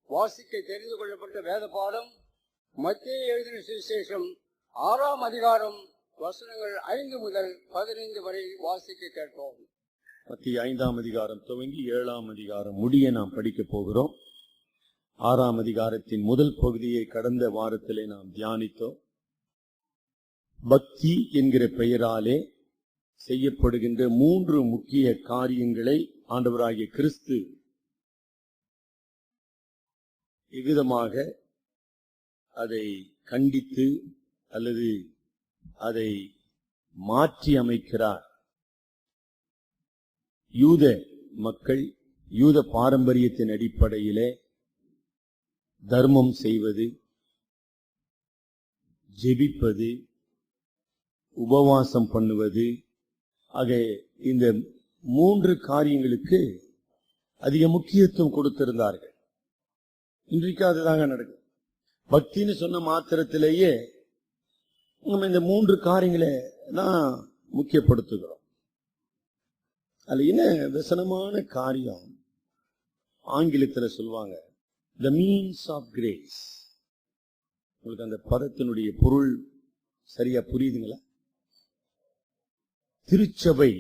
வாசிக்க தெரிந்து கொள்ளப்பட்ட வேத பாடம் மத்தேயு எழுதின சுவிசேஷம் 6ஆம் அதிகாரம் வசனங்கள் 5 முதல் 15 வரை வாசிக்க கேட்போம். மத்தேயு 5ஆம் அதிகாரம் துவங்கி 7ஆம் அதிகாரம் முடிய நாம் படிக்க போகிறோம். 6ஆம் அதிகாரத்தின் முதல் பகுதியை கடந்த வாரத்திலே நாம் தியானித்தோம். பக்தி என்கிற பெயராலே செய்யப்படுகின்ற 3 முக்கிய காரியங்களை ஆண்டவராகிய கிறிஸ்து இவ்விதமாக அதை கண்டித்து அல்லது அதை மாற்றி அமைக்கிறார். யூத மக்கள் யூத பாரம்பரியத்தின் அடிப்படையிலே தர்மம் செய்வது, ஜெபிப்பது, உபவாசம் பண்ணுவது ஆக இந்த 3 காரியங்களுக்கு அதிக முக்கியத்துவம் கொடுத்திருந்தார்கள். இன்றைக்கு அதுதாங்க நடக்கும். பக்தின்னு சொன்ன மாத்திரத்திலேயே நம்ம இந்த 3 காரியங்களை தான் முக்கியப்படுத்துகிறோம். அதுல என்ன விசனமான காரியம் ஆங்கிலத்தில் சொல்லுவாங்க, the means of grace. உங்களுக்கு அந்த பதத்தினுடைய பொருள் சரியா புரியுதுங்களா? திருச்சபை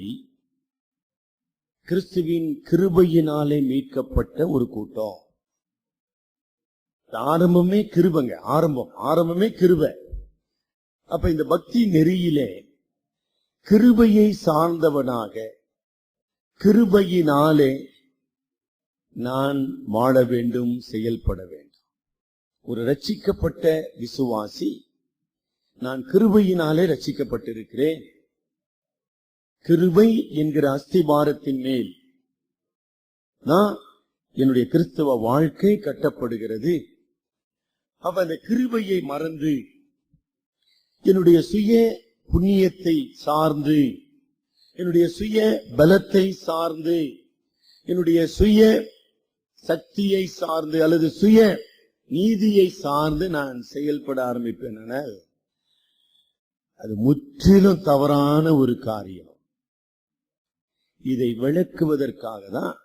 கிறிஸ்துவின் கிருபையினாலே மீட்கப்பட்ட ஒரு கூட்டம். ஆரம்பமே கிருபைங்க. ஆரம்பமே கிருபை. அப்ப இந்த பக்தி நெறியிலே கிருபையை சார்ந்தவனாக கிருபையினாலே நான் வாழ வேண்டும், செயல்பட வேண்டும். ஒரு ரட்சிக்கப்பட்ட விசுவாசி நான் கிருபையினாலே ரட்சிக்கப்பட்டிருக்கிறேன். கிருபை என்கிற அஸ்திபாரத்தின் மேல் நான் என்னுடைய கிறிஸ்தவ வாழ்க்கை கட்டப்படுகிறது. அப்ப அந்த கிருபையை மறந்து என்னுடைய சுய புண்ணியத்தை சார்ந்து, என்னுடைய சுய பலத்தை சார்ந்து, என்னுடைய சுய சக்தியை சார்ந்து அல்லது சுய நீதியை சார்ந்து நான் செயல்பட ஆரம்பிப்பேன். அது முற்றிலும் தவறான ஒரு காரியம். இதை விளக்குவதற்காக தான்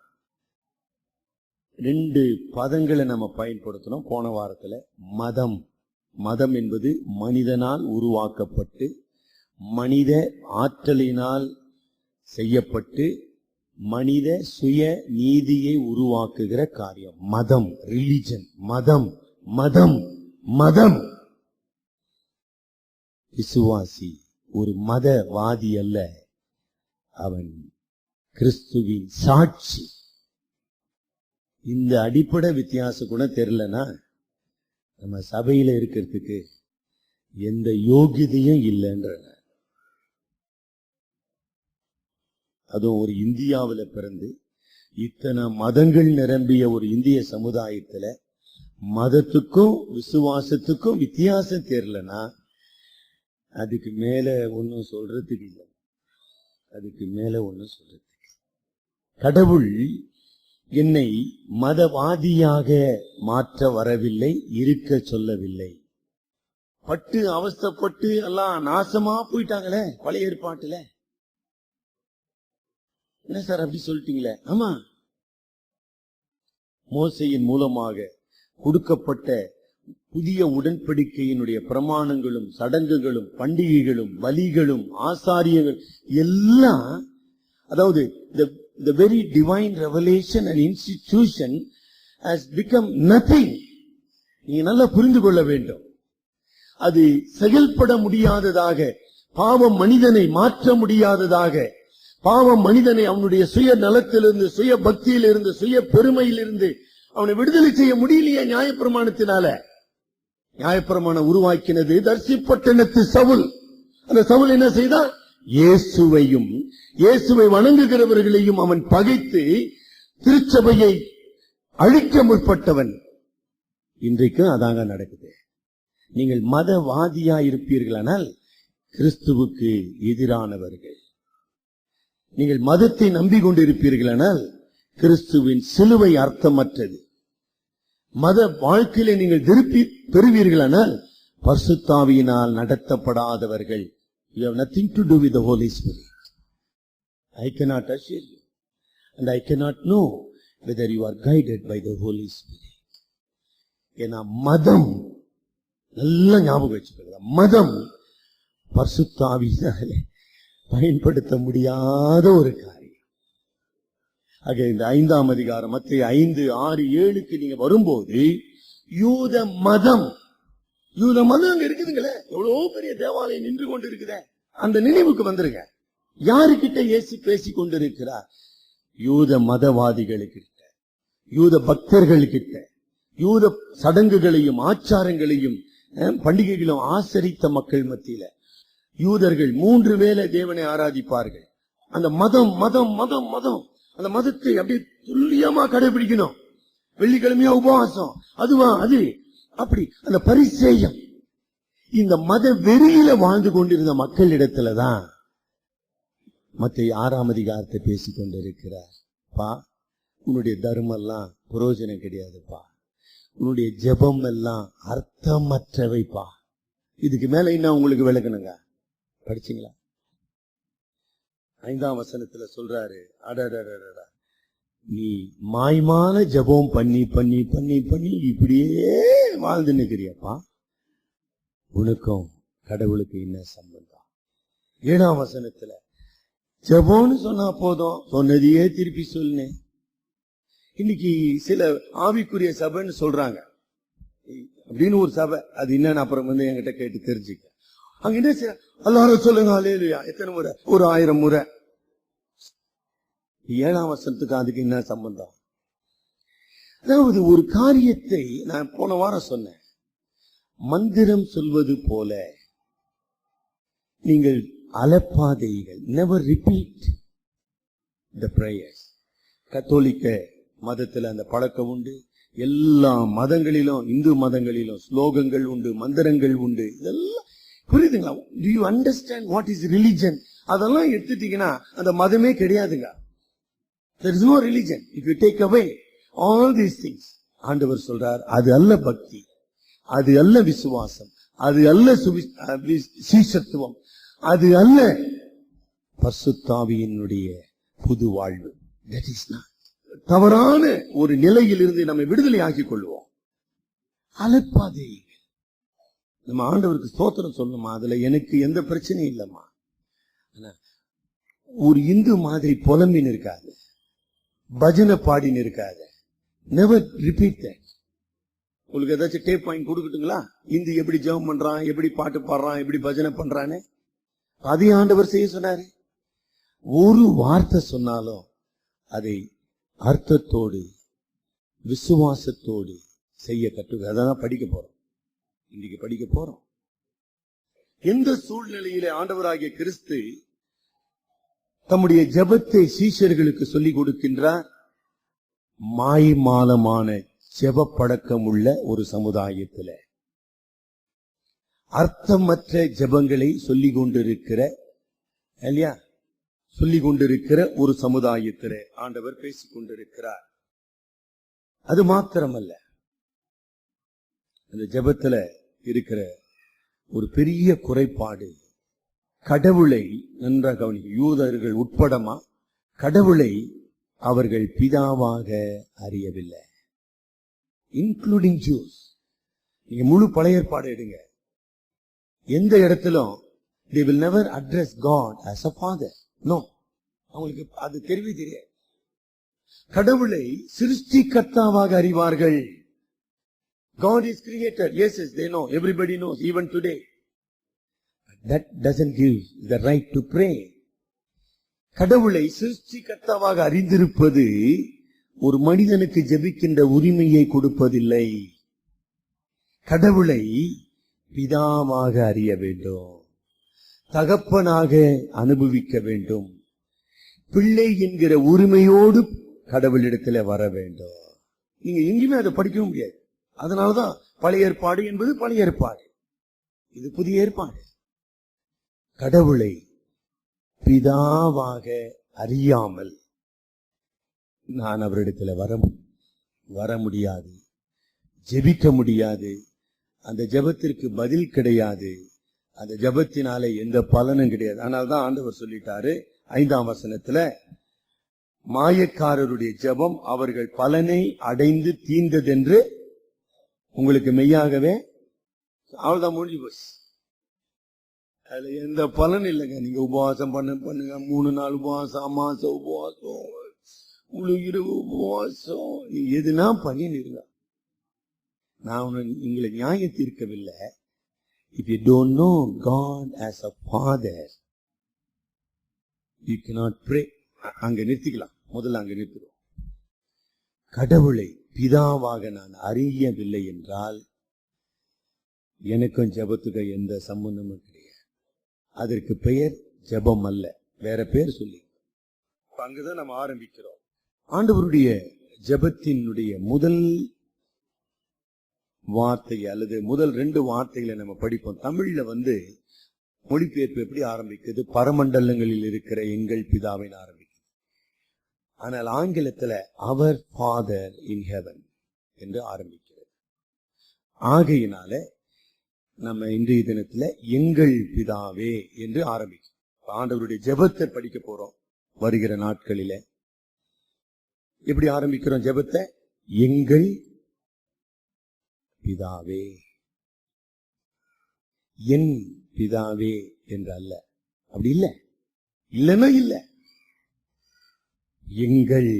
2 பதங்களை நம்ம பயன்படுத்தணும் போன வாரத்தில். மதம் என்பது மனிதனால் உருவாக்கப்பட்டு மனித ஆற்றலினால் செய்யப்பட்டு மனித சுய நீதியை உருவாக்குகிற காரியம். மதம், ரிலிஜன். மதம். விசுவாசி ஒரு மதவாதி அல்ல, அவன் கிறிஸ்துவின் சாட்சி. இந்த அடிப்படை வித்தியாசம் கூட தெரியலனா நம்ம சபையில இருக்கிறதுக்கு எந்த யோகியதையும் இல்லைன்ற. அதுவும் ஒரு இந்தியாவில் பிறந்து இத்தனை மதங்கள் நிரம்பிய ஒரு இந்திய சமுதாயத்துல மதத்துக்கும் விசுவாசத்துக்கும் வித்தியாசம் தெரியலனா அதுக்கு மேல ஒன்னும் சொல்றதுக்கு இல்லை. கடவுள் என்னை மதவாதியாக மாற்ற வரவில்லை, இருக்க சொல்லவில்லை. பட்டு அவஸ்தைப்பட்டு எல்லாம் நாசமா போயிட்டாங்களே பழைய ஏற்பாட்டுல. என்ன சார் அப்படி சொல்லிட்டீங்களே? ஆமா, மோசையின் மூலமாக கொடுக்கப்பட்ட புதிய உடன்படிக்கையினுடைய பிரமாணங்களும் சடங்குகளும் பண்டிகைகளும் பலிகளும் ஆசாரியங்கள் எல்லாம், அதாவது the very divine revelation and institution has become nothing. நீங்க நல்லா புரிந்து கொள்ள வேண்டும். அது செயல்பட முடியாததாக, பாவம் மனிதனை மாற்ற முடியாததாக, பாவம் மனிதனை அவனுடைய சுய நலத்திலிருந்து, சுய பக்தியிலிருந்து, சுய பெருமையிலிருந்து அவனை விடுதலை செய்ய முடியலையே நியாயப்பிரமாணத்தினால. நியாயப்பிரமாணம் உருவாக்கினது தர்சிப்பட்டணத்து சவுல். அந்த சவுல் என்ன செய்தான்? இயேசுவையும் இயேசுவை வணங்குகிறவர்களையும் அவன் பகைத்து திருச்சபையை அழிக்க முற்பட்டவன். இன்றைக்கும் அதாங்க நடக்குது. நீங்கள் மதவாதியா இருப்பீர்களானால் கிறிஸ்துவுக்கு எதிரானவர்கள். நீங்கள் மதத்தை நம்பிக்கொண்டிருப்பீர்களானால் கிறிஸ்துவின் சிலுவை அர்த்தமற்றது. மத வாழ்க்கையில நீங்கள் திருப்பி பெறுவீர்களானால் பரிசுத்தாவியினால் நடத்தப்படாதவர்கள். You have nothing to do with the Holy Spirit. I cannot assure you and I cannot know whether you are guided by the Holy Spirit. ஏன்னா மதம், நல்ல ஞாபகம் வச்சுக்கோங்க, மதம் பரிசுத்த ஆவியினாலே பயன்படுத்த முடியாத ஒரு காரியம். ஆக இந்த 5ஆம் அதிகாரம் மத்தேயு 5, 6, 7க்கு நீங்க வரும்போது யூத மதம் அங்க இருக்குதுங்களே, எவ்வளவு பெரிய தேவாலயம் நின்று கொண்டு இருக்குதே, அந்த நினைவுக்கு வந்துருங்க. யாருக்கிட்ட இயேசு பேசிக் கொண்டிருக்கிறார்? யூத மதவாதிகளுக்கிட்ட, யூத பக்தர்களுக்கிட்ட, யூத சடங்குகளையும் ஆச்சாரங்களையும் பண்டிகைகளும் ஆசரித்த மக்கள் மத்தியில. யூதர்கள் 3 வேளை தேவனை ஆராதிப்பார்கள். அந்த மதம் மதம் மதம் மதம் அந்த மதத்தை அப்படியே துல்லியமா கடைபிடிக்கணும். வெள்ளிக்கிழமையா உபவாசம், அதுவா அது அப்படி அந்த பரிசேயம். இந்த மத வெறியில வாழ்ந்து கொண்டிருந்த மக்களிடத்துலதான் மத்தேயு 6ஆம் அதிகாரத்தை பேசிக் கொண்டிருக்கிறார். பா, உன்னுடைய தர்மம் எல்லாம் பிரயோஜனம் கிடையாதுப்பா, உன்னுடைய ஜெபம் எல்லாம் அர்த்தமற்றவைப்பா. இதுக்கு மேல என்ன உங்களுக்கு விளக்கணுங்க? படிச்சீங்களா? 5ஆம் வசனத்துல சொல்றாரு, அடடடடா, நீ மாய்மான ஜெபம் பண்ணி பண்ணி பண்ணி பண்ணி இப்படியே வாழ்ந்து நிக்கிறியப்பா, உனக்கும் கடவுளுக்கு என்ன சம்பந்தம்? 7ஆம் வசனத்துல ஜெபம்னு சொன்னா போதும், சொன்னதையே திருப்பி சொல்லுனேன். இன்னைக்கு சில ஆவிக்குரிய சபைன்னு சொல்றாங்க அப்படின்னு ஒரு சபை, அது என்னன்னு அப்புறம் என்கிட்ட கேட்டு தெரிஞ்சுக்க. அங்க என்ன செய்ய, எல்லாரும் சொல்லுங்க அல்லேலூயா. எத்தனை முறை? ஒரு 1000 முறை. 7ஆம் வசனத்துக்கு அதுக்கு என்ன சம்பந்தம்? அதாவது ஒரு காரியத்தை நான் போன வாரம் சொன்னேன், மந்திரம் சொல்வது போல நீங்கள் அலப்பாதீர்கள். never repeat the prayers. கத்தோலிக்க மதத்துல அந்த பழக்கம் உண்டு. எல்லா மதங்களிலும், இந்து மதங்களிலும் ஸ்லோகங்கள் உண்டு, மந்திரங்கள் உண்டு. இதெல்லாம் புரியுதுங்களா? do you understand what is religion? அதெல்லாம் எடுத்துட்டீங்கன்னா அந்த மதமே கிடையாதுங்க. there is no religion if you take away all these things. ஆண்டவர் சொல்றார், அது அல்ல பக்தி, அது அல்ல விசுவாசம், அது அல்ல சீஷத்துவம், அது அல்ல பரிசுத்த ஆவியினுடைய புது வாழ்வு. that is not. தவறான ஒரு நிலையிலிருந்து நம்மை விடுதலை ஆக்கிக் கொள்வோம். அலப்பாதே. நம்ம ஆண்டவருக்கு ஸ்தோத்திரம் சொல்லணுமா? அதுல எனக்கு எந்த பிரச்சனையும் இல்லம்மா. ஒரு இந்து மாதிரி புலம்பின்னு இருக்காது, பஜனை பாடின்னு இருக்காது. never repeat that. உங்களுக்கு ஏதாச்சும் டேப் பாயிண்ட் கொடுக்கட்டுங்களா? இந்து எப்படி ஜெபம் பண்றான், எப்படி பாட்டு பாடுறான், எப்படி பஜனை பண்றான்னு அதே ஆண்டவர் செய்ய சொன்னாரு. ஒரு வார்த்தை சொன்னாலும் அதை அர்த்தத்தோடு விசுவாசத்தோடு செய்ய கற்றுக்க. அதான் படிக்க போறோம், இன்னைக்கு படிக்க போறோம். எந்த சூழ்நிலையிலே ஆண்டவராகிய கிறிஸ்து தம்முடைய ஜெபத்தை சீஷர்களுக்கு சொல்லிக் கொடுக்கின்றார்? மாய்மாலமான ஜெப பழக்கம் உள்ள ஒரு சமுதாயத்துல, அர்த்தமற்ற ஜெபங்களை சொல்லிக் கொண்டிருக்கிற இல்லையா, சொல்லிக் கொண்டிருக்கிற ஒரு சமுதாயத்தில் ஆண்டவர் பேசிக் கொண்டிருக்கிறார். அது மாத்திரமல்ல, அந்த ஜெபத்துல இருக்கிற ஒரு பெரிய குறைபாடு, கடவுளை நன்றாக கவனிக்க. யூதர்கள் உட்படமா கடவுளை அவர்கள் பிதாவாக அறியவில்லை, இன்க்ளூடிங் ஜூஸ். நீங்க முழு பழைய ஏற்பாடு எடுங்க, எந்த இடத்திலும் they will never address God as a father. No, அவங்களுக்கு அது தெரியாது. கடவுளை சிருஷ்டிகர்த்தாவாக அறிவார்கள். God is creator. Yes, they know. Everybody knows, even today. But that doesn't give the right to pray. கடவுளை சிருஷ்டிகர்த்தாவாக அறிந்திருப்பது ஒரு மனிதனுக்கு ஜெபிக்கின்ற உரிமையை கொடுப்பதில்லை. கடவுளை பிதாவாக அறிய வேண்டும், தகப்பனாக அனுபவிக்க வேண்டும், பிள்ளை என்கிற உரிமையோடு கடவுளிடத்தில் வர வேண்டும். நீங்க எங்கேயுமே அதை படிக்கவும் முடியாது. அதனாலதான் பழைய ஏற்பாடு என்பது பழைய ஏற்பாடு, இது புதிய ஏற்பாடு. கடவுளை பிதாவாக அறியாமல் நான் அவரிடத்தில் வர முடியாது, ஜெபிக்க முடியாது, அந்த ஜெபத்திற்கு பதில் கிடையாது, அந்த ஜெபத்தினாலே எந்த பலனும் கிடையாது. அதனால்தான் ஆண்டவர் சொல்லிட்டாரு 5ஆம் வசனத்துல, மாயக்காரருடைய ஜெபம் அவர்கள் பலனை அடைந்து தீர்ந்ததென்று உங்களுக்கு மெய்யாகவே அவ்வளவுதான், முடிஞ்சு போச்சு. அதுல எந்த பலன் இல்லைங்க. நீங்க உபவாசம் பண்ணுங்க, 3 நாள் உபவாசம், அமாச உபவாசம், முழு இரவு உபவாசம், நீங்க எதுனா பண்ணிருங்க. நான் உங்களை நியாய தீர்க்கவில்லை. If you don't know God as a father, you cannot pray. அங்க நிறுத்திக்கலாம், முதல்ல அங்க நிறுத்துறோம். கடவுளை பிதாவாக நான் அறியவில்லை என்றால் எனக்கும் ஜெபத்துக்கு எந்த சம்பந்தமும் கிடையாது. அதற்கு பெயர் ஜெபம் அல்ல, வேற பேர் சொல்லி. அங்குதான் நம்ம ஆரம்பிக்கிறோம். ஆண்டவருடைய ஜெபத்தினுடைய முதல் வார்த்தை அல்லது முதல் 2 வார்த்தைகளை நம்ம படிப்போம். தமிழ்ல மொழிபெயர்ப்பு எப்படி ஆரம்பிக்குது? பரமண்டலங்களில் இருக்கிற எங்கள் பிதாவின் ஆரம்பிக்குது. ஆனால் ஆங்கிலத்துல அவர் ஃபாதர் இன் ஹெவன் என்று ஆரம்பிக்கிறது. ஆகையினால நம்ம இன்றைய தினத்துல எங்கள் பிதாவே என்று ஆரம்பிக்கும். ஆண்டவருடைய ஜெபத்தை படிக்க போறோம். வருகிற நாட்களில எப்படி ஆரம்பிக்கிறோம் ஜெபத்தை? எங்கள் பிதாவே, என் பிதாவே என்று அல்ல. அப்படி இல்ல, இல்லன்னா இல்ல, எங்கள்.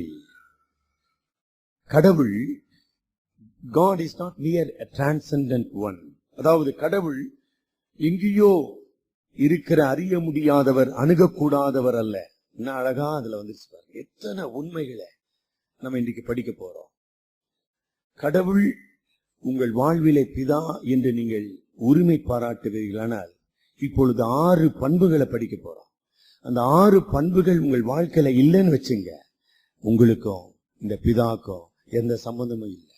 கடவுள், God is not near a transcendent one. அதாவது கடவுள் எங்கேயோ இருக்கிற அறிய முடியாதவர், அணுகக்கூடாதவர் அல்ல. என்ன அழகா அதுல வந்துச்சு பாருங்க. எத்தனை உண்மைகளை நம்ம இன்றைக்கு படிக்க போறோம். கடவுள் உங்கள் வாழ்விலே பிதா என்று நீங்கள் உரிமை பாராட்டுவீர்களானால் இப்பொழுது 6 பண்புகளை படிக்க போறோம். அந்த 6 பண்புகள் உங்கள் வாழ்க்கையில இல்லைன்னு வச்சுங்க, உங்களுக்கும் இந்த பிதாக்கும் எந்த சம்பந்தமும் இல்லை.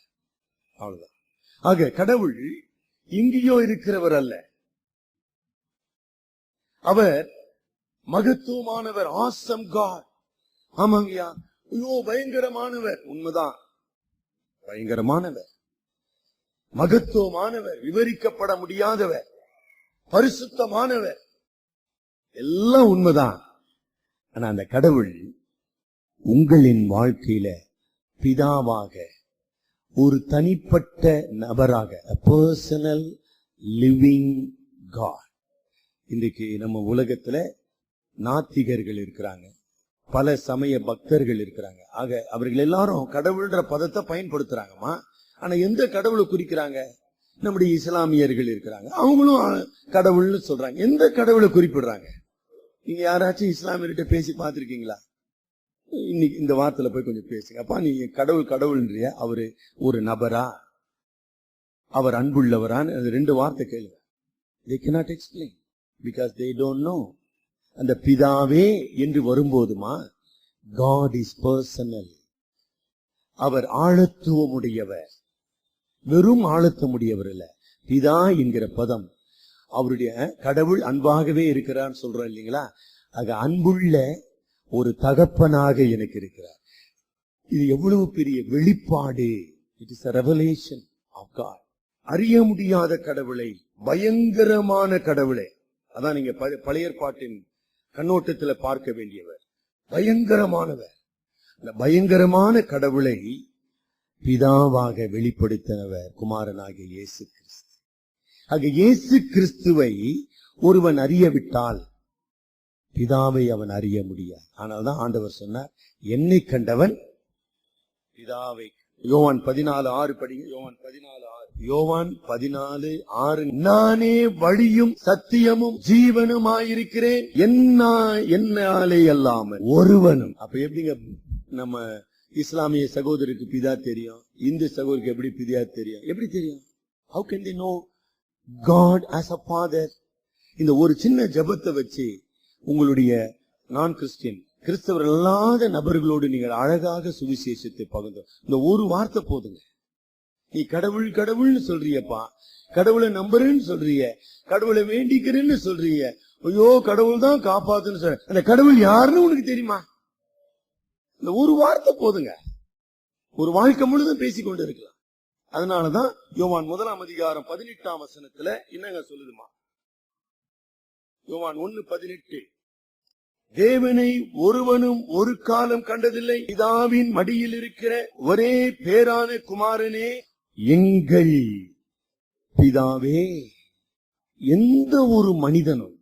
அவ்வளவுதான். ஆக கடவுள் எங்கேயோ இருக்கிறவர் அல்ல. அவர் மகத்துவமானவர். Awesome God. ஆமாங்கய்யா, ஐயோ பயங்கரமானவர். உண்மைதான், பயங்கரமானவர், மகத்துவமானவர், விவரிக்கப்பட முடியாதவர், பரிசுத்தமானவர், எல்லாம் உண்மைதான். ஆனா அந்த கடவுள் உங்களின் வாழ்க்கையில பிதாவாக, ஒரு தனிப்பட்ட நபராக, a personal living God. இன்றைக்கு நம்ம உலகத்துல நாத்திகர்கள் இருக்கிறாங்க, பல சமய பக்தர்கள் இருக்கிறாங்க. ஆக அவர்கள் எல்லாரும் கடவுள்ன்ற பதத்தை பயன்படுத்துறாங்கம்மா. ஆனா எந்த கடவுளை குறிக்கிறாங்க? நம்முடைய இஸ்லாமியர்கள் இருக்கிறாங்க, அவங்களும் கடவுள்னு சொல்றாங்க. எந்த கடவுளை குறிப்பிடுறாங்க? நீங்க யாராச்சும் இஸ்லாமியர்கிட்ட பேசி பார்த்திருக்கீங்களா? இன்னைக்கு இந்த வார்த்தையில போய் கொஞ்சம் பேசுங்க. அப்பா நீ கடவுள் கடவுள்ன்றிய, அவரு ஒரு நபரா, அவர் அன்புள்ளவரான்னு 2 வார்த்தை கேளுங்க. They cannot explain because they don't know. அந்த பிதாவே என்று வரும்போதுமா, God is personal. அவர் ஆழத்துவமுடையவர், வெறும் ஆழத்துவமுடையவர் இல்ல. பிதா என்கிற பதம் அவருடைய, கடவுள் அன்பாகவே இருக்கிறார் சொல்றோம் இல்லைங்களா? ஆக அன்புள்ள ஒரு தகப்பனாக எனக்கு இருக்கிறார். இது எவ்வளவு பெரிய வெளிப்பாடு! It is a revelation of God. அறிய முடியாத கடவுளை, பயங்கரமான கடவுளை, அதான் நீங்க பழைய ஏற்பாட்டின் கண்ணோட்டத்துல பார்க்க வேண்டியவர். பயங்கரமானவர். அந்த பயங்கரமான கடவுளை பிதாவாக வெளிப்படுத்தினவர் குமாரனாகிய இயேசு கிறிஸ்து. ஆக இயேசு கிறிஸ்துவை ஒருவன் அறியவிட்டால் பிதாவை அவன் அறிய முடியாது. ஆனால்தான் ஆண்டவர் சொன்னார், என்னை கண்டவன் பிதாவை. யோவான் 14:6 படிங்க. யோவான் 14:6 நானே வழியும் சத்தியமும் ஜீவனுமாயிருக்கிறேன், என்னாலே அல்லாமல் ஒருவனும். அப்ப எப்படிங்க நம்ம இஸ்லாமிய சகோதரருக்கு பிதா தெரியும், இந்து சகோதரருக்கு எப்படி பிதா தெரியும்? எப்படி தெரியும்? How can they know God as a father? இந்த ஒரு சின்ன ஜெபத்தை வச்சு உங்களுடைய நான் கிறிஸ்டியன், கிறிஸ்தவர் அல்லாத நபர்களோடு நீங்கள் அழகாக சுவிசேஷத்தை பகிர்ந்து, இந்த ஒரு வார்த்தை போதுங்க. நீ கடவுள் கடவுள்னு சொல்றியப்பா, கடவுளை நம்புறேன்னு சொல்றிய, கடவுளை வேண்டிக்கிறேன்னு சொல்றிய, ஐயோ கடவுள் தான் காப்பாத்துன்னு சொல்ற, அந்த கடவுள் யாருன்னு உனக்கு தெரியுமா? இந்த ஒரு வார்த்தை போதுங்க, ஒரு வாழ்க்கை முழுதும் பேசிக்கொண்டு இருக்கலாம். அதனாலதான் யோவான் 1:18 என்னங்க சொல்லுதுமா? யோவான் 1:18 தேவனை ஒருவனும் ஒரு காலம் கண்டதில்லை, பிதாவின் மடியில் இருக்கிற ஒரே பேரான குமாரனே எங்கள் பிதாவே. எந்த ஒரு மனிதனும்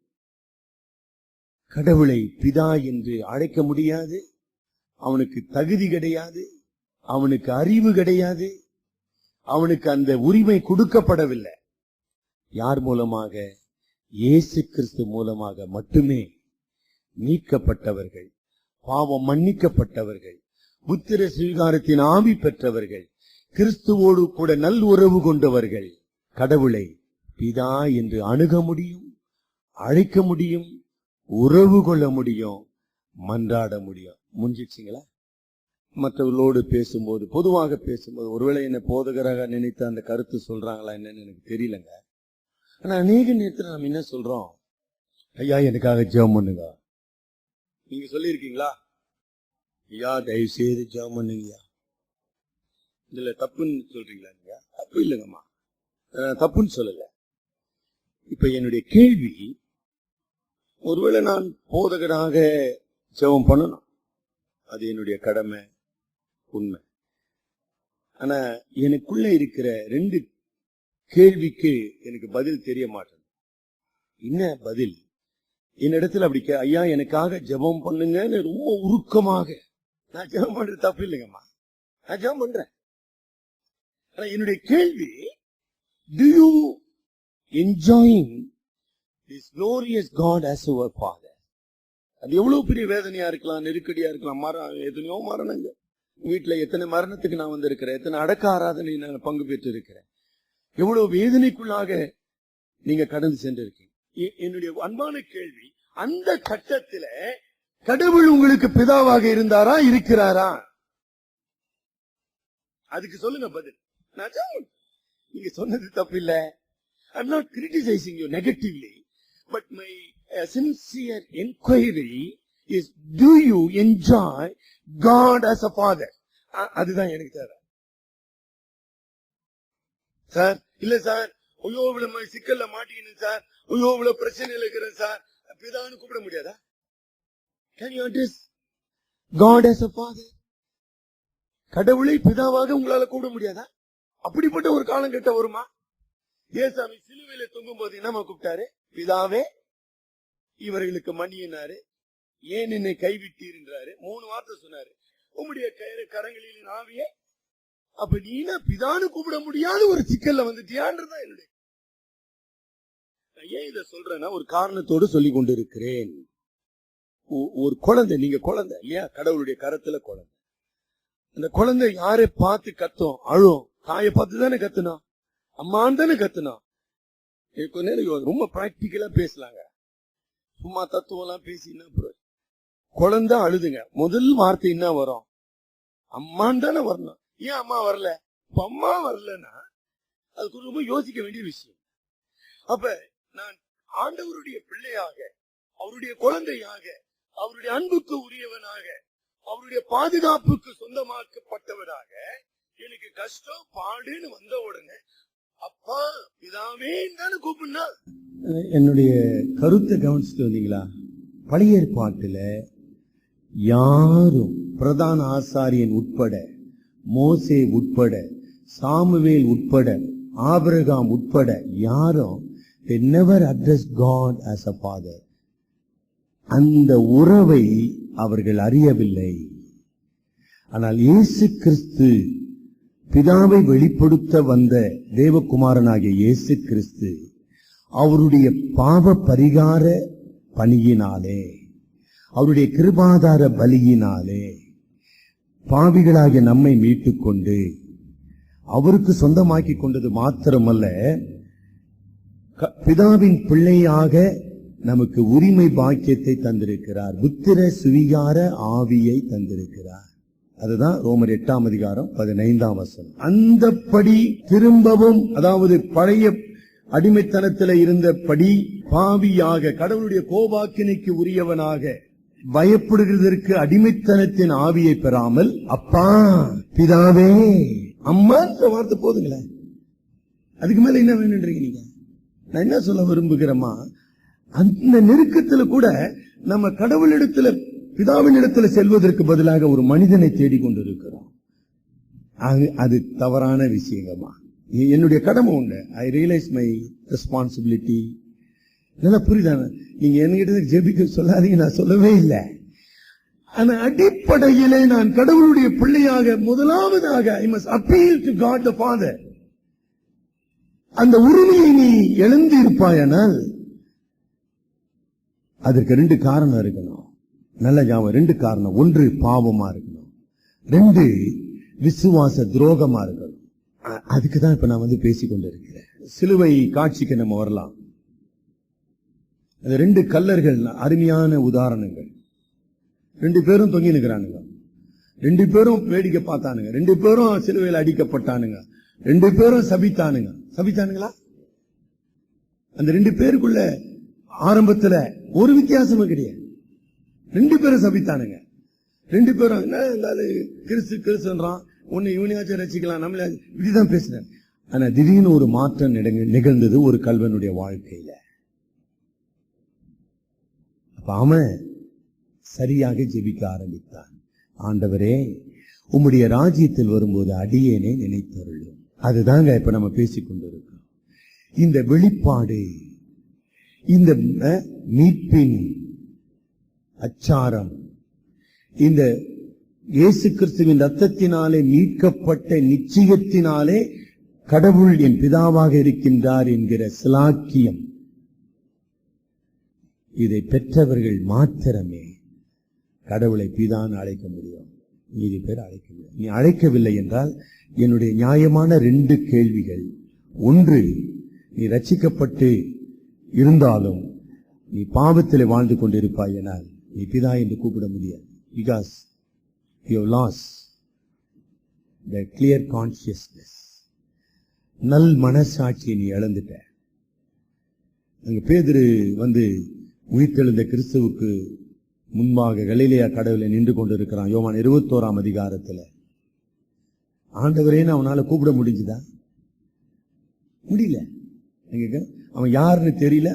கடவுளை பிதா என்று அழைக்க முடியாது. அவனுக்கு தகுதி கிடையாது, அவனுக்கு அறிவு கிடையாது, அவனுக்கு அந்த உரிமை கொடுக்கப்படவில்லை. யார் மூலமாக? இயேசு கிறிஸ்து மூலமாக மட்டுமே மீட்கப்பட்டவர்கள், பாவம் மன்னிக்கப்பட்டவர்கள், புத்திர சுவீகாரத்தின் ஆவி பெற்றவர்கள், கிறிஸ்துவோடு கூட நல் உறவு கொண்டவர்கள் கடவுளை பிதா என்று அணுக முடியும், அழைக்க முடியும், உறவு கொள்ள முடியும், மன்றாட முடியும். முடிஞ்சிடுச்சிங்களா? மற்றவர்களோடு பேசும்போது, பொதுவாக பேசும்போது, ஒருவேளை என்ன போதகராக நினைத்து அந்த கருத்து சொல்றாங்களா என்னன்னு எனக்கு தெரியலங்க. ஆனா அநேக நேரத்தில் நம்ம என்ன சொல்றோம்? ஐயா எனக்காக ஜெபம் பண்ணுங்க. நீங்க சொல்லியிருக்கீங்களா? ஐயா தயவு செய்து ஜெபம் பண்ணுங்கய்யா. இதுல தப்புன்னு சொல்றீங்களா? நீங்க தப்பு இல்லைங்கம்மா, தப்புன்னு சொல்லல. இப்ப என்னுடைய கேள்வி, ஒருவேளை நான் போதகராக ஜெபம் பண்ணணும், அது என்னுடைய கடமை, உண்மை. ஆனா எனக்குள்ள இருக்கிற ரெண்டு கேள்விக்கு எனக்கு பதில் தெரிய மாட்டேன். என்ன பதில்? என்னிடத்துல அப்படி ஐயா எனக்காக ஜெபம் பண்ணுங்கன்னு ரொம்ப உருக்கமாக நான் ஜெபம் பண்றது தப்பு இல்லைங்கம்மா, நான் ஜெபம் பண்றேன். ஆனா என்னுடைய கேள்வி, do you enjoying this glorious God as your Father? அது எவ்வளவு பெரிய வேதனையா இருக்கலாம், நெருக்கடியா இருக்கலாம், எத்தனையோ மரணங்க வீட்டுல, எத்தனை மரணத்துக்கு நான் வந்திருக்கிறேன், எத்தனை அடக்க ஆராதனை நான் பங்கு பெற்று இருக்கிறேன், எவ்வளவு வேதனைக்குள்ளாக நீங்க கடந்து சென்றிருக்கீங்க. என்னுடைய அன்பான கேள்வி, அந்த கட்டத்துல கடவுள் உங்களுக்கு பிதாவாக இருந்தாரா, இருக்கிறாரா? அதுக்கு சொல்லுங்க பதில். நீங்க சொன்னது தப்பு இல்ல. I'm not criticizing you negatively, but my sincere inquiry is, do you enjoy God as a father? அதுதான் எனக்கு தேவை. சார் இல்ல சார், ஐயோ இவ்வளவு சிக்கல்ல மாட்டிக்கணும் சார், ஐயோ இவ்வளவு பிரச்சனையில இருக்கிறேன் சார், பிதான்னு கூப்பிட முடியாதா? Can you address God as a father? கடவுளை பிதாவாக உங்களால கூப்பிட முடியாதா? அப்படிப்பட்ட ஒரு காலம் கட்ட வருமா? ஏசாமி சிலுவையில தொங்கும் போது என்னமா கூப்பிட்டாரு? பிதாவே இவர்களுக்கு மன்னியினாரு, ஏன் என்னை கைவிட்டீர் என்றாரு. 3 வார்த்தை சொன்னாரு. உம்முடைய கரங்களில் ஆவியே. அப்ப நீனா பிதான்னு கூப்பிட முடியாத ஒரு சிக்கல்ல வந்துட்டியான்றதா என்னுடைய. ஏன் இத சொல்றேன்னா ஒரு காரணத்தோடு சொல்லி கொண்டிருக்கிறேன். ஒரு குழந்தை, நீங்க குழந்தை இல்லையா, கடவுளுடைய கரத்துல குழந்தை. அந்த குழந்தை யாரை பார்த்து கத்தும்? அழும். தாயை பார்த்து தானே கத்துனோம், அம்மான்னு தானே கத்துனோம். கொஞ்ச நேரம் ரொம்ப பிராக்டிக்கலா பேசலாங்க, சும்மா தத்துவம் எல்லாம் பேசினா. குழந்தை அழுதுங்க, முதல் வார்த்தை என்ன வரும்? அம்மான்னு தானே வரணும். ஏன் அம்மா வரல? அம்மா வரலன்னா அதுக்கு ரொம்ப யோசிக்க வேண்டிய விஷயம். அப்ப நான் ஆண்டவருடைய பிள்ளையாக, அவருடைய குழந்தையாக, அவருடைய அன்புக்கு உரியவனாக, அவருடைய பாதுகாப்புக்கு சொந்தமாக்கப்பட்டவராக, எனக்கு கஷ்டம் பாடுன்னு வந்த உடனே அப்பா பிதாவே தானே கூப்பிடுனா. என்னுடைய கருத்தை கவனிச்சுட்டு வந்தீங்களா? பழைய ஏற்பாட்டுல யாரும், பிரதான ஆசாரியன் உட்பட, மோசே உட்பட, சாமுவேல் உட்பட, ஆபிரகாம் உட்பட யாரும் they never addressed God as a father. அந்த உறவை அவர்கள் அறியவில்லை. ஆனால் இயேசு கிறிஸ்து, பிதாவை வெளிப்படுத்த வந்த தேவகுமாரனாகிய இயேசு கிறிஸ்து, அவருடைய பாவ பரிகார பணியினாலே, அவருடைய கிருபாதார பலியினாலே பாவிகளாகிய நம்மை மீட்டுக்கொண்டு அவருக்கு சொந்தமாக்கி கொண்டது மாத்திரமல்ல, பிதாவின் பிள்ளையாக நமக்கு உரிமை பாக்கியத்தை தந்திருக்கிறார், புத்திர சுவீகார ஆவியை தந்திருக்கிறார். அதுதான் ரோமர் 8ஆம் அதிகாரம் 15ஆம் வசனம். அந்தப்படி திரும்பவும், அதாவது பழைய அடிமைத்தனத்தில் இருந்தபடி பாவியாக, கடவுளுடைய கோபாக்கினைக்கு உரியவனாக, பயப்படுகிறதற்கு அடிமைத்தனத்தின் ஆவியை பெறாமல், அப்பா பிதாவே, அம்மான்ற வார்த்தை போதுங்களேன். அதுக்கு மேல என்ன வேணும்ன்றீங்க நீங்க? நான் என்ன சொல்ல விரும்புகிறேமா, அந்த நெருக்கத்துல கூட நம்ம கடவுளிடத்துல, பிதாவின் இடத்துல செல்வதற்கு பதிலாக ஒரு மனிதனை தேடிக்கொண்டிருக்கிறோம். அது தவறான விஷயங்கம்மா. என்னுடைய கடமை உண்டு. ஐ ரியலைஸ் மை ரெஸ்பான்சிபிலிட்டி. நல்லா புரியுதா? நீங்க என்கிட்ட ஜெபிக்க சொல்லாதீங்க, நான் சொல்லவே இல்லை. ஆனா அடிப்படையிலே நான் கடவுளுடைய பிள்ளையாக முதலாவதாக I must appeal to God the father. அந்த உரிமையை நீ இழந்து இருப்பாயானால் அதற்கு 2 காரணம் இருக்கணும். நல்ல ஞாபகம், 2 காரணம். 1 பாவமா இருக்கணும், 2 விசுவாச துரோகமா இருக்கணும். அதுக்கு தான் இப்ப நான் பேசிக்கொண்டு இருக்கிறேன். சிலுவை காட்சிக்கு நம்ம வரலாம். அந்த 2 கல்லர்கள் அருமையான உதாரணங்கள். 2 பேரும் தொங்கி நிற்கிறானுங்க, 2 பேரும் வேடிக்கை பார்த்தானுங்க, 2 பேரும் சிலுவையில் அடிக்கப்பட்டானுங்க, 2 பேரும் சபித்தானுங்களா? அந்த 2 பேருக்குள்ள ஆரம்பத்துல ஒரு வித்தியாசமும் கிடையாது. 2 பேரும் சபித்தானுங்க. 2 பேரும் கிறிஸ்துன்றான், உன்னை இவனையாச்சும் ரசிக்கலாம், நம்மள இப்படிதான் பேசுறேன். ஆனா திடீர்னு ஒரு மாற்றம் நிகழ்ந்தது ஒரு கல்வனுடைய வாழ்க்கையில. அப்ப அவன் சரியாக ஜெபிக்க ஆரம்பித்தான். ஆண்டவரே, உம்முடைய ராஜ்யத்தில் வரும்போது அடியேனே நினைத்தருளும். அதுதாங்க இப்ப நம்ம பேசிக்கொண்டிருக்கோம். இந்த வெளிப்பாடு, இந்த மீட்பின் அச்சாரம், இந்த இயேசு கிறிஸ்துவின் ரத்தத்தினாலே மீட்கப்பட்ட நிச்சயத்தினாலே கடவுள் என் பிதாவாக இருக்கின்றார் என்கிற சிலாக்கியம், இதை பெற்றவர்கள் மாத்திரமே கடவுளை பிதான்னு அழைக்க முடியும். மீதி பேர் அழைக்க முடியும். நீ அழைக்கவில்லை என்றால் என்னுடைய நியாயமான 2 கேள்விகள். 1, நீ ரட்சிக்கப்பட்டு இருந்தாலும் நீ பாவத்தில் வாழ்ந்து கொண்டிருப்பாய் எனால் நீ பிதா என்று கூப்பிட முடியாது. Because you have lost the clear consciousness. நல் மனசாட்சியை நீ இழந்துட்ட. அங்க பேதுரு உயிர்த்தெழுந்த கிறிஸ்துவுக்கு முன்பாக கலிலேயா கடவுளை நின்று கொண்டிருக்கிறான். யோவான் 21ஆம் அதிகாரத்துல. ஆண்டவரேன்னு அவனால கூப்பிட முடிஞ்சுதா? முடியல. அவன் யாருன்னு தெரியல.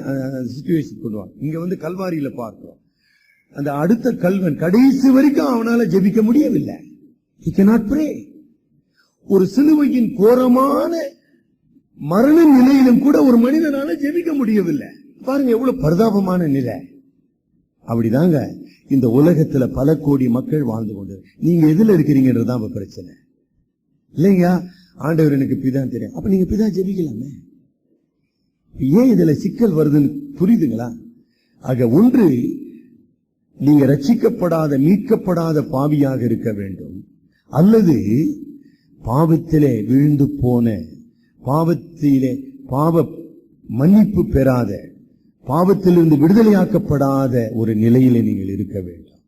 சிச்சுவேஷன் கொண்டுவான். இங்க கல்வாரியில பார்க்கிறோம். அந்த அடுத்த கல்வன் கடைசி வரைக்கும் அவனால ஜெபிக்க முடியவில்லை. He cannot pray. ஒரு சிலுவையின் கோரமான மரண நிலையிலும் கூட ஒரு மனிதனால ஜெபிக்க முடியவில்லை. பாருங்க எவ்வளவு பரிதாபமான நிலை. அப்படிதாங்க இந்த உலகத்துல பல கோடி மக்கள் வாழ்ந்து கொண்டு. நீங்க எதுல இருக்கிறீங்கன்றதுதான் பிரச்சனை இல்லைங்க. ஆண்டவர் எனக்கு பிதா தெரியும், அப்ப நீங்க பிதா ஜெபிக்கலாமே. ஏன் இதுல சிக்கல் வருதுன்னு புரியுதுங்களா? ஆக 1, நீங்க ரட்சிக்கப்படாத மீட்கப்படாத பாவியாக இருக்க வேண்டும், அல்லது பாவத்திலே விழுந்து போன, பாவத்திலே பாவ மன்னிப்பு பெறாத, பாவத்திலிருந்து விடுதலையாக்கப்படாத ஒரு நிலையில நீங்கள் இருக்க வேண்டும்.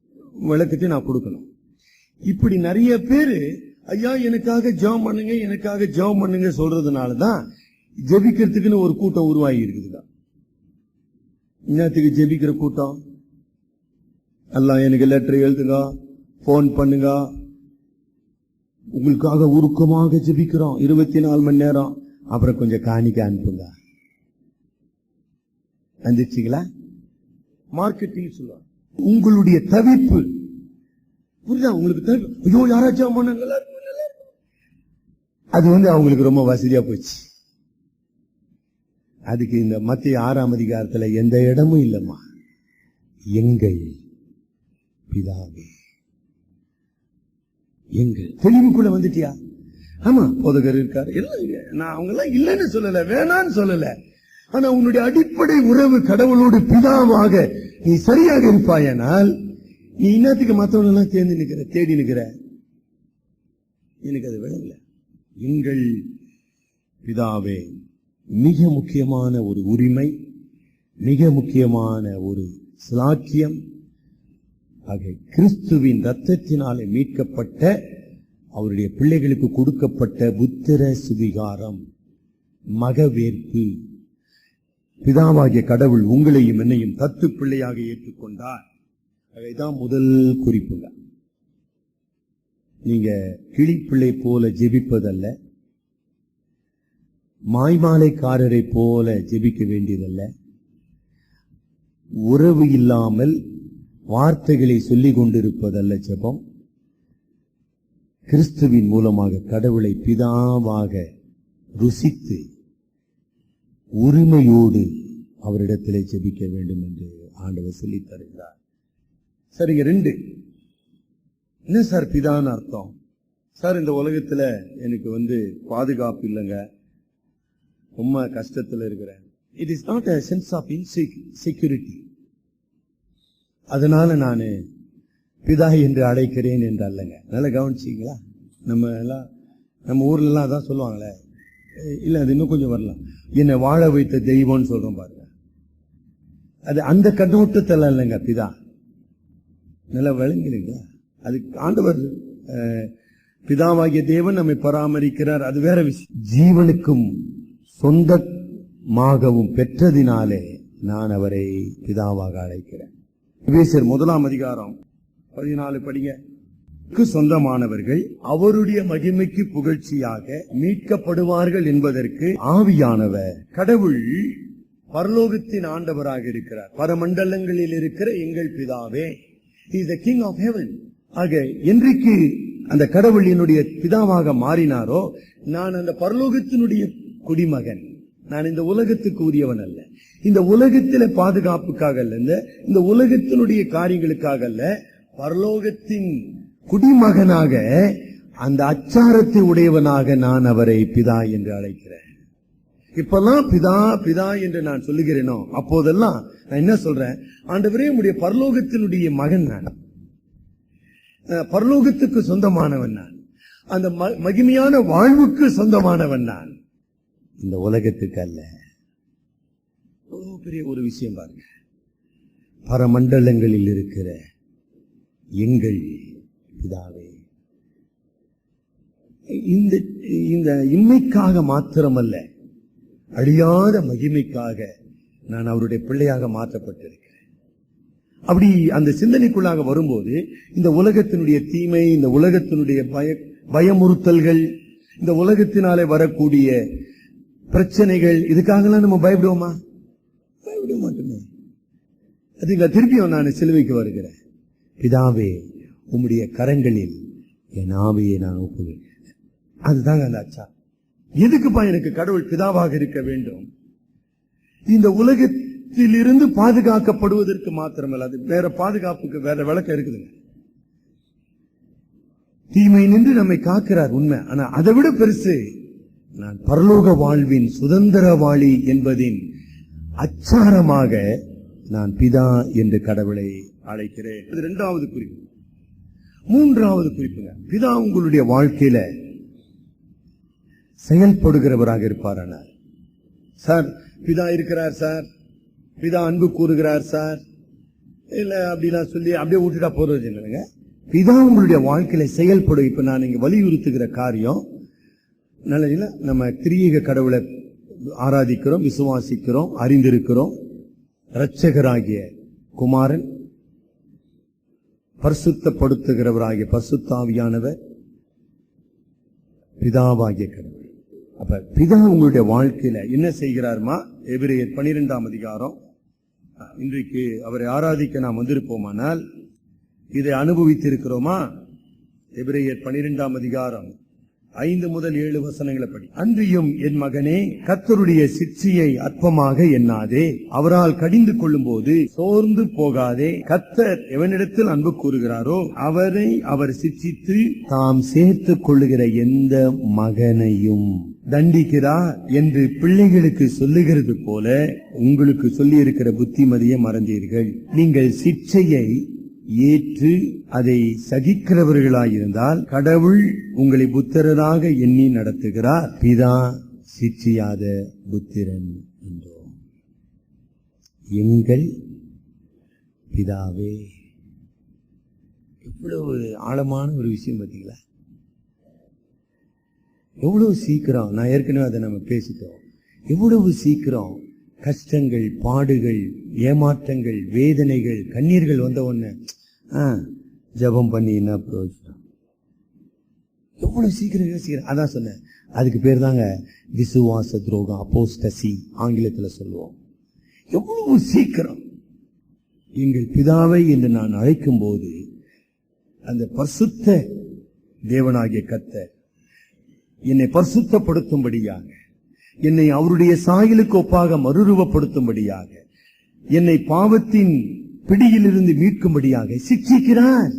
விளக்கத்தை நான் கொடுக்கணும். இப்படி நிறைய பேரு ஐயா எனக்காக ஜெபம் பண்ணுங்க, எனக்காக ஜெபம் பண்ணுங்க சொல்றதுனாலதான் ஜெபிக்கிறதுக்குன்னு ஒரு கூட்டம் உருவாகி இருக்குதுதான். இன்னத்துக்கு ஜெபிக்கிற கூட்டம் எல்லாம் எனக்கு லெட்டர் எழுதுங்க, போன் பண்ணுங்க, உங்களுக்காக உருக்கமாக ஜெபிக்கிறோம் 24 மணி நேரம், அப்புறம் கொஞ்சம் காணிக்க அனுப்புங்க. வந்துச்சுங்களா? மார்க்கெட்டிங் சொல்லுவாங்க. உங்களுடைய தவிப்பு புரியுதா? உங்களுக்கு தவிப்பு, ஐயோ யாராச்சும் பண்ணாங்களா, அது அவங்களுக்கு ரொம்ப வசதியா போச்சு. அதுக்கு இந்த மத்திய 6ஆம் அதிகாரத்துல எந்த இடமும் இல்லம்மா. எங்கள் பிதாவே, எங்கள் தெளிவுக்குள்ள வந்துட்டியா? ஆமா, போதகர் இருக்காரு, நான் அவங்க எல்லாம் இல்லைன்னு சொல்லல, வேணான்னு சொல்லல. ஆனா உன்னுடைய அடிப்படை உறவு கடவுளோடு பிதாவாக நீ சரியாக இருப்பாயானால் நீ இன்னத்துக்கு மற்றவங்க எல்லாம் தேடி நிக்கிற. எனக்கு அது விளங்கல. எங்கள் பிதாவே மிக முக்கியமான ஒரு உரிமை, மிக முக்கியமான ஒரு சிலாக்கியம். ஆக கிறிஸ்துவின் ரத்தத்தினாலே மீட்கப்பட்ட அவருடைய பிள்ளைகளுக்கு கொடுக்கப்பட்ட புத்திர சுவிகாரம், மகவேற்பு. பிதாவாகிய கடவுள் உங்களையும் என்னையும் தத்து பிள்ளையாக ஏற்றுக்கொண்டார். அதைதான் முதல் குறிப்புங்க. நீங்க கிளிப்பிள்ளை போல ஜெபிப்பதல்ல, மாய்மாலைக்காரரை போல ஜெபிக்க வேண்டியதல்ல, உறவு இல்லாமல் வார்த்தைகளை சொல்லிக் கொண்டிருப்பதல்ல ஜெபம். கிறிஸ்துவின் மூலமாக கடவுளை பிதாவாக ருசித்து உரிமையோடு அவரிடத்திலே ஜெபிக்க வேண்டும் என்று ஆண்டவர் சொல்லித் தருகிறார். சரிங்க, 2 என்ன சார் பிதான்னு அர்த்தம்? சார், இந்த உலகத்துல எனக்கு பாதுகாப்பு இல்லைங்க, ரொம்ப கஷ்டத்துல இருக்கிறேன். It is not a sense of insecurity. அதனால நான் பிதா என்று அழைக்கிறேன் என்று அல்லங்க. நல்லா கவனிச்சிங்களா? நம்ம ஊர்ல எல்லாம் அதான் சொல்லுவாங்களே, இல்ல அது இன்னும் கொஞ்சம் வரலாம், என்னை வாழ வைத்த தெய்வம்னு சொல்றோம் பாருங்க. அது அந்த கண்ணோட்டத்தில் இல்லைங்க பிதா. நல்லா விளங்குறீங்களா? அது ஆண்டவர் பிதாவாகிய தேவன் நம்மை பராமரிக்கிறார், அது வேற விஷயம். ஜீவனுக்கும் சொந்தமாகவும் பெற்றதினாலே நான் அவரை பிதாவாக அழைக்கிறேன். எபேசியர் 1:14 படிங்க. சொந்தமானவர்கள் அவருடைய மகிமைக்கு புகழ்ச்சியாக மீட்கப்படுவார்கள் என்பதற்கு ஆவியானவர் கடவுள் பரலோகத்தின் ஆண்டவராக இருக்கிறார். பரமண்டலங்களில் இருக்கிற எங்கள் பிதாவே, He is the King of heaven. ஆக என்றைக்கு அந்த கடவுள் என்னுடைய பிதாவாக மாறினாரோ, நான் அந்த பரலோகத்தினுடைய குடிமகன். நான் இந்த உலகத்துக்கு உரியவன் அல்ல, இந்த உலகத்தில பாதுகாப்புக்காக அல்ல, இந்த உலகத்தினுடைய காரியங்களுக்காக அல்ல, பரலோகத்தின் குடிமகனாக, அந்த அச்சாரத்தை உடையவனாக நான் அவரை பிதா என்று அழைக்கிறேன். இப்பெல்லாம் பிதா பிதா என்று நான் சொல்லுகிறேனோ, அப்போதெல்லாம் நான் என்ன சொல்றேன்? ஆண்டவரே, உம்முடைய பரலோகத்தினுடைய மகன் நான், பரலோகத்துக்கு சொந்தமானவன் நான், அந்த மகிமையான வாழ்வுக்கு சொந்தமானவன் நான், இந்த உலகத்துக்கு அல்ல. பெரிய ஒரு விஷயம் பாருங்க. பரமண்டலங்களில் இருக்கிற எங்கள் பிதாவே, இந்த இம்மைக்காக மாத்திரமல்ல, அழியாத மகிமைக்காக நான் அவருடைய பிள்ளையாக மாற்றப்பட்டிருக்கிறேன். அப்படி அந்த சிந்தனைக்குள்ளாக வரும்போது, இந்த உலகத்தினுடைய தீமை, இந்த உலகத்தினுடைய பயமுறுத்தல்கள், இந்த உலகத்தினாலே வரக்கூடிய பிரச்சனைகள், இதுக்காகலாம் நம்ம பயப்படுவோமா? பயப்பட மாட்டோமே. அதுங்க திருப்பியும் நான் சிலுவைக்கு வருகிறேன். பிதாவே, உம்முடைய கரங்களில் என் ஆவியை நான் ஒப்புவேன். அதுதாங்க அந்த அச்சா. எதுக்குப்பா எனக்கு கடவுள் பிதாவாக இருக்க வேண்டும்? இந்த உலகத்திலிருந்து பாதுகாக்கப்படுவதற்கு மாத்திரமல்ல, அது வேற பாதுகாப்புக்கு வேற விளக்கம் இருக்குதுங்க. தீமை நின்று நம்மை காக்கிறார், உண்மை. ஆனா அதை விட பெருசு, நான் பரலோக வாழ்வின் சுதந்திரவாளி என்பதின் அச்சாரமாக நான் பிதா என்று கடவுளை அழைக்கிறேன். இது 2வது குறிப்பு. 3வது குறிப்புங்க, பிதா உங்களுடைய வாழ்க்கையில செயல்படுகிறவராக இருப்பாரானார். சார், பிதா இருக்கிறார் சார், பிதா அன்பு கூறுகிறார் சார், இல்ல அப்படிலாம் சொல்லி அப்படியே விட்டுட்டா போறது இல்லைங்க. பிதா உங்களுடைய வாழ்க்கையில செயல்படும். இப்ப நான் இங்க வலியுறுத்துகிற காரியம் நல்ல, நம்ம திரியேக கடவுளை ஆராதிக்கிறோம், விசுவாசிக்கிறோம், அறிந்திருக்கிறோம். இரட்சகராகிய குமாரன், பரிசுத்தப்படுத்துகிறவராகிய பரிசுத்த ஆவியானவர், பிதாவாகிய கடவுள். அப்ப பிதா உங்களுடைய வாழ்க்கையில என்ன செய்கிறார்மா? எபிரேயர் 12 இன்றைக்கு அவரை ஆராதிக்க நாம் வந்திருப்போமானால் இதை அனுபவித்திருக்கிறோமா? எபிரேயர் 12 5 முதல் 7 வசனங்களை படி. அன்றியும் என் மகனே, கர்த்தருடைய சிட்சையை அற்பமாக எண்ணாதே, அவரால் கடிந்து கொள்ளும் போது சோர்ந்து போகாதே. கர்த்தர் எவனிடத்தில் அன்பு கூறுகிறாரோ அவரை அவர் சிட்சித்து தாம் சேர்த்துக் கொள்ளுகிற எந்த மகனையும் தண்டிக்கிறார் என்று பிள்ளைகளுக்கு சொல்லுகிறது போல உங்களுக்கு சொல்லி இருக்கிற புத்திமதியை மறந்தீர்கள். நீங்கள் சிட்சையை ஏற்று அதை சகிக்கிறவர்களாயிருந்தால் கடவுள் உங்களை புத்திரராக எண்ணி நடத்துகிறார். பிதா சிட்சியாத புத்திரன் என்றோம். எங்கள் பிதாவே. எவ்வளவு ஆழமான ஒரு விஷயம் பார்த்தீங்களா? எவ்வளவு சீக்கிரம், நான் ஏற்கனவே அதை நம்ம பேசிட்டோம், எவ்வளவு சீக்கிரம் கஷ்டங்கள், பாடுகள், ஏமாற்றங்கள், வேதனைகள், கண்ணீர்கள் வந்த உடனே ஜபம் பண்ணி என்ன பிரயோஜனம்? எவ்வளவு சீக்கிரம் யோசிக்கிறேன். அதான் சொன்னேன், அதுக்கு பேர் தாங்க விசுவாச துரோகம், அப்போஸ்டசி ஆங்கிலத்தில் சொல்லுவோம். எவ்வளவு சீக்கிரம் எங்கள் பிதாவை என்று நான் அழைக்கும் போது அந்த பரிசுத்த தேவனாகிய கர்த்தர் என்னை பரிசுத்தப்படுத்தும்படியாக என்னை அவருடைய சாயலுக்கு ஒப்பாக மறுரூபப்படுத்தும்படியாக, என்னை பாவத்தின் பிடியிலிருந்து மீட்கும்படியாக சிட்சிக்கிறார்.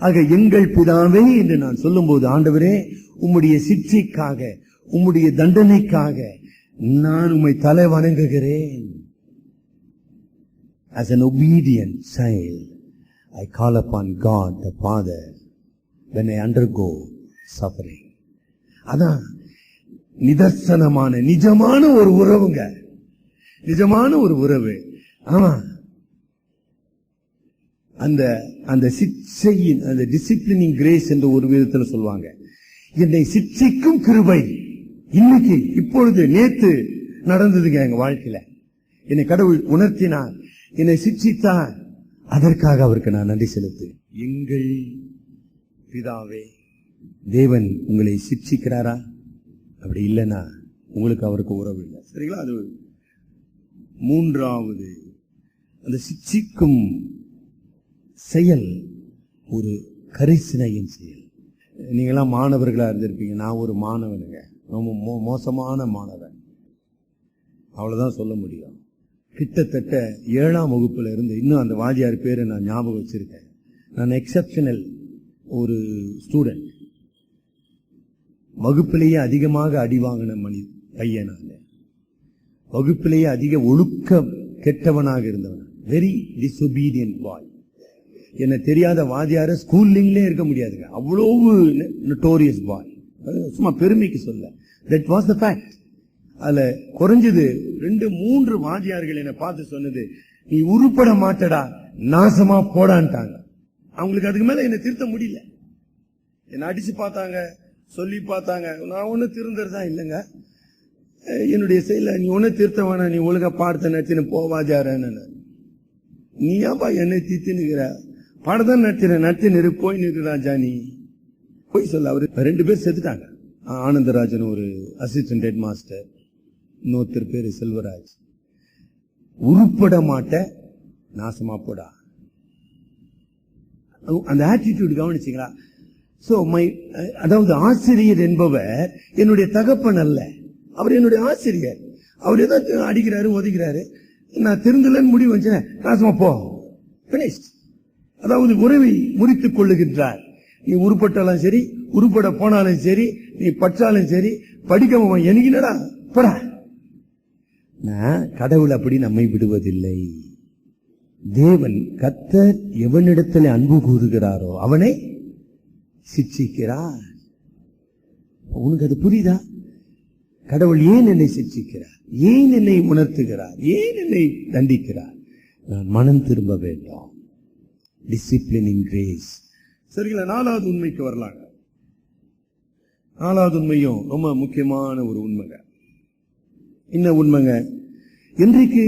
ஆக எங்கள் பிதாவே என்று நான் சொல்லும்போது, ஆண்டவரே உம்முடைய சிட்சைக்காக, உம்முடைய தண்டனைக்காக நான் உம்மை தலை வணங்குகிறேன். As an obedient child, I call upon God the Father when I undergo suffering. அதான் நிதர்சனமான நிஜமான ஒரு உறவுங்க, நிஜமான ஒரு உறவு. ஆமா, அந்த அந்த சிக்ஷையின் அந்த டிசிப்ளினிங் கிரேஸ் என்று ஒரு விதத்தில் சொல்லுவாங்க. என்னை சிக்ஷைக்கும் கிருபை இன்னைக்கு இப்பொழுது நேத்து நடந்ததுங்க எங்க வாழ்க்கையில. என்னை கடவுள் உணர்த்தினார், என்னை சிக்ஷித்தார், அதற்காக அவருக்கு நான் நன்றி செலுத்து. எங்கள் பிதாவே, தேவன் உங்களை சிக்ஷிக்கிறாரா? அப்படி இல்லைன்னா உங்களுக்கு அவருக்கு உறவு இல்லை. சரிங்களா? அது மூன்றாவது, அந்த சிக்ஷிக்கும் செயல் ஒரு கரிசனையின் செயல். நீங்களாம் மாணவர்களா இருந்திருப்பீங்க. நான் ஒரு மாணவனுங்க, ரொம்ப மோசமான மாணவன், அவ்வளவுதான் சொல்ல முடியும். கிட்டத்தட்ட 7ஆம் வகுப்புல இருந்து இன்னும் அந்த வாத்தியார் பேரை நான் ஞாபகம் வச்சிருக்கேன். நான் எக்ஸப்ஷனல் ஒரு ஸ்டூடெண்ட். வகுப்பிலேயே அதிகமாக அடி வாங்கின பையன் நான். வகுப்பிலேயே அதிக ஒழுக்க கெட்டவனாக இருந்தவன். வெரி டிசொபீடியன்ட் பாய். என்ன தெரியாத வாத்தியார ஸ்கூல்லிங்லே இருக்க முடியாதுங்க, அவ்வளவு நோட்டோரியஸ் பாய். சும்மா பெருமைக்கு சொல்ல, தட் வாஸ் த ஃபேக்ட். அதுல குறைஞ்சது 2-3 வாத்தியார்கள் என்னை பார்த்து சொன்னது, நீ உருப்பட மாட்டடா, நாசமா போடான்ட்டாங்க. அவங்களுக்கு அதுக்கு மேல என்ன திருத்த முடியல. என்ன அடிச்சு பார்த்தாங்க, சொல்லி பார்த்தாங்க. நான் ஒண்ணு திருந்தறதா இல்லைங்க. என்னுடைய செயல நீ ஒண்ணு திருத்த வேணாம், நீ ஒழுங்கா பாடத்தை நடத்தின போவாஜாரன்னு. நீ ஏன்பா என்னை தித்தினுக்கிற? பாடத்தான் நடத்தின போய் நிற்கிறாஜா, நீ போய் சொல்ல. அவரு 2 பேர் செத்துட்டாங்க. ஆனந்தராஜன் ஒரு அசிஸ்டன்ட் ஹெட் மாஸ்டர், இன்னொருத்தர் பேரு செல்வராஜ். உருப்பட மாட்ட, நாசமா போடா. அந்த ஆட்டிடியூட் கவனிச்சீங்களா? சோ அதாவது ஆசிரியர் என்பவர் என்னுடைய தகப்பன் அல்ல, அவர் என்னுடைய ஆசிரியர். அவர் ஏதாவது அடிக்கிறாரு, ஒதுக்கிறாரு, நான் திருந்தலன்னு முடிவு வச்சேன், நாசமா போ, பினிஷ்ட். அதாவது உறவை முறித்துக் கொள்ளுகின்றார். நீ உருப்பட்டாலும் சரி, உருப்பட போனாலும் சரி, நீ பற்றாலும் சரி, படிக்க எனக்குனடா படா. கடவுள் அப்படி நம்மை விடுவதில்லை. தேவன் கர்த்தர் எவனிடத்தில் அன்பு கூறுகிறாரோ அவனை சிட்சிக்கிறார். உனக்கு அது புரியுதா? கடவுள் ஏன் என்னை சிட்சிக்கிறார், ஏன் என்னை உணர்த்துகிறார், ஏன் என்னை தண்டிக்கிறார்? நான் மனம் திரும்ப வேண்டும். Disciplining grace. சரிங்களா? 4வது உண்மைக்கு வரலாங்க. 4வது உண்மையும் ரொம்ப முக்கியமான ஒரு உண்மைங்க. என்ன உண்மைங்க? இன்றைக்கு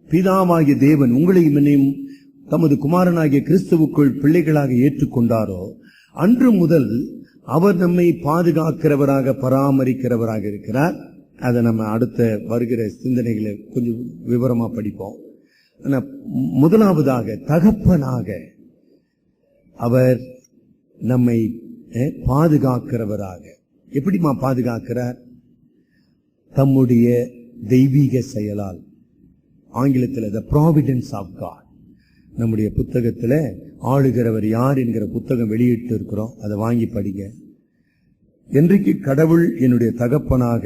பிதாவாகிய தேவன் உங்களையும் என்னையும் தமது குமாரனாகிய கிறிஸ்துவுக்குள் பிள்ளைகளாக ஏற்றுக்கொண்டாரோ அன்று முதல் அவர் நம்மை பாதுகாக்கிறவராக, பராமரிக்கிறவராக இருக்கிறார். அதை நம்ம அடுத்த வருகிற சிந்தனைகளை கொஞ்சம் விவரமா படிப்போம். முதலாவதாக தகப்பனாக அவர் நம்மை பாதுகாக்கிறவராக. எப்படிமா பாதுகாக்கிறார்? தம்முடைய தெய்வீக செயலால். ஆங்கிலத்தில் த ப்ராவிடன்ஸ் ஆஃப் காட். நம்முடைய புத்தகத்துல ஆளுகிறவர் யார் என்கிற புத்தகம் வெளியிட்டு இருக்கிறோம், அதை வாங்கி படிங்க. என்றைக்கு கடவுள் என்னுடைய தகப்பனாக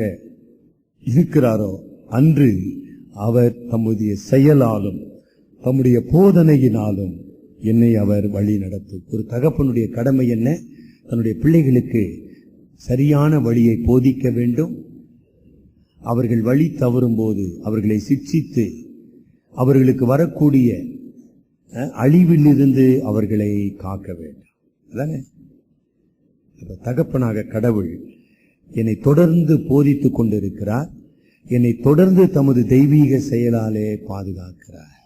இருக்கிறாரோ அன்று அவர் தம்முடைய செயலாலும் தம்முடைய போதனையினாலும் என்னை அவர் வழி நடத்தும். ஒரு தகப்பனுடைய கடமை என்ன? தன்னுடைய பிள்ளைகளுக்கு சரியான வழியை போதிக்க வேண்டும். அவர்கள் வழி தவறும் போது அவர்களை சிட்சித்து அவர்களுக்கு வரக்கூடிய அழிவிலிருந்து அவர்களை காக்க வேண்டும். அதானே தகப்பனாக கடவுள் என்னை தொடர்ந்து போதித்துக் கொண்டிருக்கிறார். என்னை தொடர்ந்து தமது தெய்வீக செயலாலே பாதுகாக்கிறார்.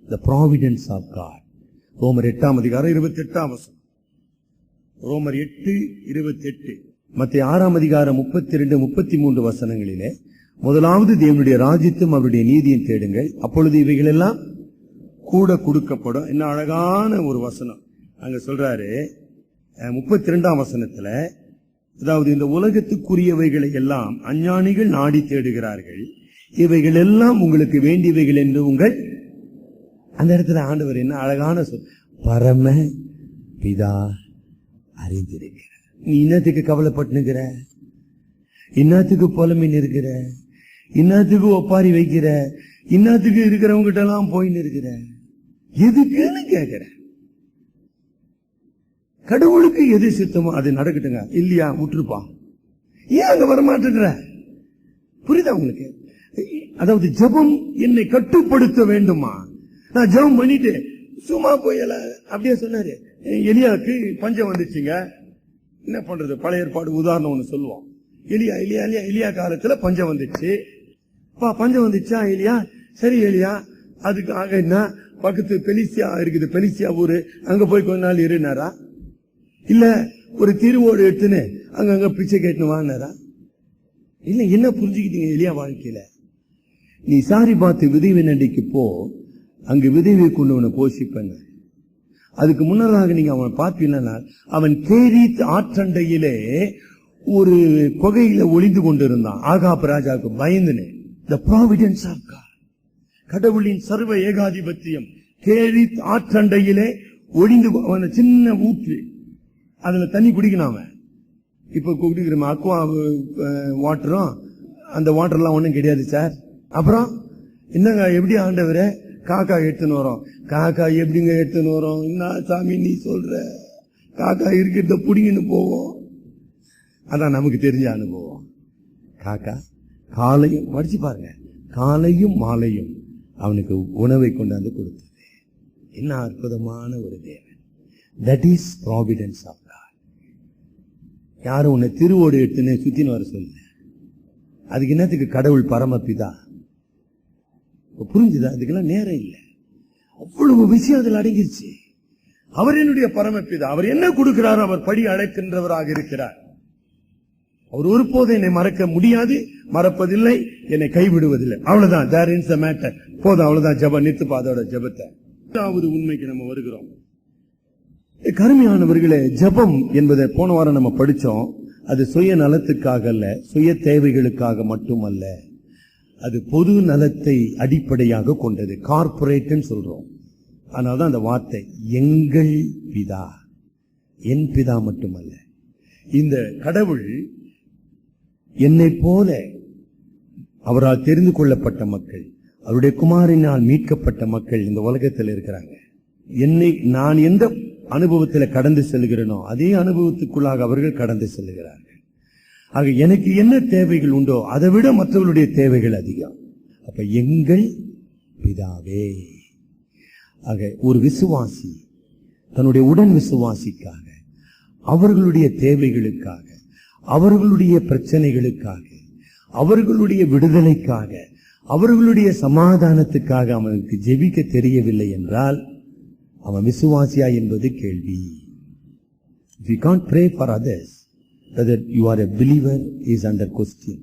The providence of God. ரோமர் 8ஆம் அதிகாரம் 28ஆம் வசனம். ரோமர் 8:28. மத்தேயு 6ஆம் அதிகாரம் 32-33 வசனங்களிலே, முதலாவது தேவனுடைய ராஜ்யத்தையும் அவருடைய நீதியையும் தேடுங்கள், அப்பொழுது இவைகள் எல்லாம் கூட கொடுக்கப்படும். என்ன அழகான ஒரு வசனம் அங்க சொல்றாரு. 32ஆம் வசனத்துல அதாவது இந்த உலகத்துக்குரியவைகளை எல்லாம் அஞ்ஞானிகள் நாடி தேடுகிறார்கள், இவைகள் எல்லாம் உங்களுக்கு வேண்டியவைகள் என்று உங்கள். அந்த இடத்துல ஆண்டவர் என்ன அழகான சொல், பரம பிதா அறிந்திருக்கிற. நீ இன்னத்துக்கு கவலைப்பட்டுக்கிற, இன்னத்துக்கு புலமின் இருக்கிற, இன்னத்துக்கு ஒப்பாரி வைக்கிற, இன்னத்துக்கு இருக்கிறவங்க கிட்ட எல்லாம் போயின்னு இருக்கிற, எதுக்குன்னு கேட்கிற. கடவுளுக்கு எது சித்தமோ அது நடக்கட்டுங்க, இல்லையா விட்டுருப்பா. ஏன் அங்க வரமாட்டேங்கிற? புரியுதா உங்களுக்கு? அதாவது ஜெபம் என்னை கட்டுப்படுத்த வேண்டுமா? நான் ஜெபம் பண்ணிட்டு சும்மா போயல அப்படியே சொன்னாரு. எலியாவுக்கு பஞ்சம் வந்துச்சுங்க, என்ன பண்றது? பழைய ஏற்பாடு உதாரணம் ஒண்ணு சொல்லுவோம். எலியா காலத்துல பஞ்சம் வந்துச்சு. பஞ்சம் வந்துச்சா எலியா? சரி எலியா, அதுக்கு ஆக என்ன, பக்கத்து பெலிசியா இருக்குது, பெலிசியா ஊரு, அங்க போய் கொஞ்ச நாள் இருந்தாரா? இல்ல ஒரு திருவோடு எடுத்துன்னு அங்க பிச்சை கேட்டுன்னு வாங்கினாரா? இல்ல. என்ன புரிஞ்சுக்கிட்டீங்க எலியா வாழ்க்கையில? நீ சாரி பார்த்து விதவை நண்டிக்கு போ, அங்கு விதவை கொண்டு உன்னை போஷிப்பங்க. அதுக்கு முன்னதாக நீங்க அவனை பார்ப்பீங்கன்னா, அவன் கேரித் ஆற்றண்டையிலே ஒரு கொகையில ஒளிந்து கொண்டிருந்தான். ஆகாப் ராஜாவுக்கு பயந்துனே. The providence of God, கடவுளின் சர்வ ஏகாதிபத்தியம். கேரித் ஆற்றண்டையிலே ஒளிந்து, அவன சின்ன ஊற்று, அதுல தண்ணி குடிக்கணும். அவன் இப்ப குடிக்கிற அக்வா வாட்டரும் அந்த வாட்டர்லாம் ஒண்ணும் கிடையாது சார். அப்புறம் என்னங்க, எப்படி ஆண்டவரே காக்கா எடுத்துன்னு வரோம்? காக்கா எப்படிங்க எடுத்துன்னு வரோம்? என்ன சாமி நீ சொல்ற? காக்கா இருக்கிறத புடிங்கன்னு போவோம். அதான் நமக்கு தெரிஞ்ச அனுபவம். காக்கா காலையும் படிச்சு பாருங்க, காலையும் மாலையும் அவனுக்கு உணவை கொண்டாந்து கொடுத்தது. என்ன அற்புதமான ஒரு தேவன். That is providence of God. யாரும் உன்னை திருவோடு எடுத்துன்னு சுத்தின்னு வர சொல்ல. அதுக்கு என்னத்துக்கு கடவுள் பரமபிதா? புரிஞ்சுதா? அதுக்கெல்லாம் நேரம் இல்லை. அவ்வளவு விஷயம் அதில் அடங்கிருச்சு. அவர் என்னுடைய பரமபிதா. அவர் என்ன கொடுக்கிறார்? அவர் படி அழைக்கின்றவராக இருக்கிறார். அவர் ஒருபோது என்னை மறக்க முடியாது, மறப்பதில்லை, என்னை கைவிடுவதில்லை. அவ்வளவுதான். There is the matter. போதும், அவ்வளவுதான். ஜபம் நிறுத்துப்பா அதோட ஜபத்தை. இரண்டாவது உண்மைக்கு நம்ம வருகிறோம். கருமையானவர்களே, ஜபம் என்பதை போன வாரம் நம்ம படிச்சோம். அது சுய நலத்துக்காக அல்ல, சுய தேவைகளுக்காக மட்டுமல்ல, அது பொது நலத்தை அடிப்படையாக கொண்டது. கார்பரேட் சொல்றோம். அதனால்தான் அந்த வார்த்தை எங்கள் பிதா. என் பிதா மட்டுமல்ல, இந்த கடவுள் என்னை போல அவரால் தெரிந்து கொள்ளப்பட்ட மக்கள், அவருடைய குமாரினால் மீட்கப்பட்ட மக்கள் இந்த உலகத்தில் இருக்கிறாங்க. நான் எந்த அனுபவத்தில் கடந்து செல்கிறேனோ அதே அனுபவத்துக்குள்ளாக அவர்கள் கடந்து செல்கிறார்கள். ஆக எனக்கு என்ன தேவைகள் உண்டோ அதை விட மற்றவர்களுடைய தேவைகள் அதிகம். அப்ப எங்கள் பிதாவே. ஆக ஒரு விசுவாசி தன்னுடைய உடன் விசுவாசிக்காக, அவர்களுடைய தேவைகளுக்காக, அவர்களுடைய பிரச்சனைகளுக்காக, அவர்களுடைய விடுதலைக்காக, அவர்களுடைய சமாதானத்துக்காக அவனுக்கு ஜெபிக்க தெரியவில்லை என்றால் அவன் விசுவாசியா என்பது கேள்வி. If you can't pray for others, whether you are a believer is under question.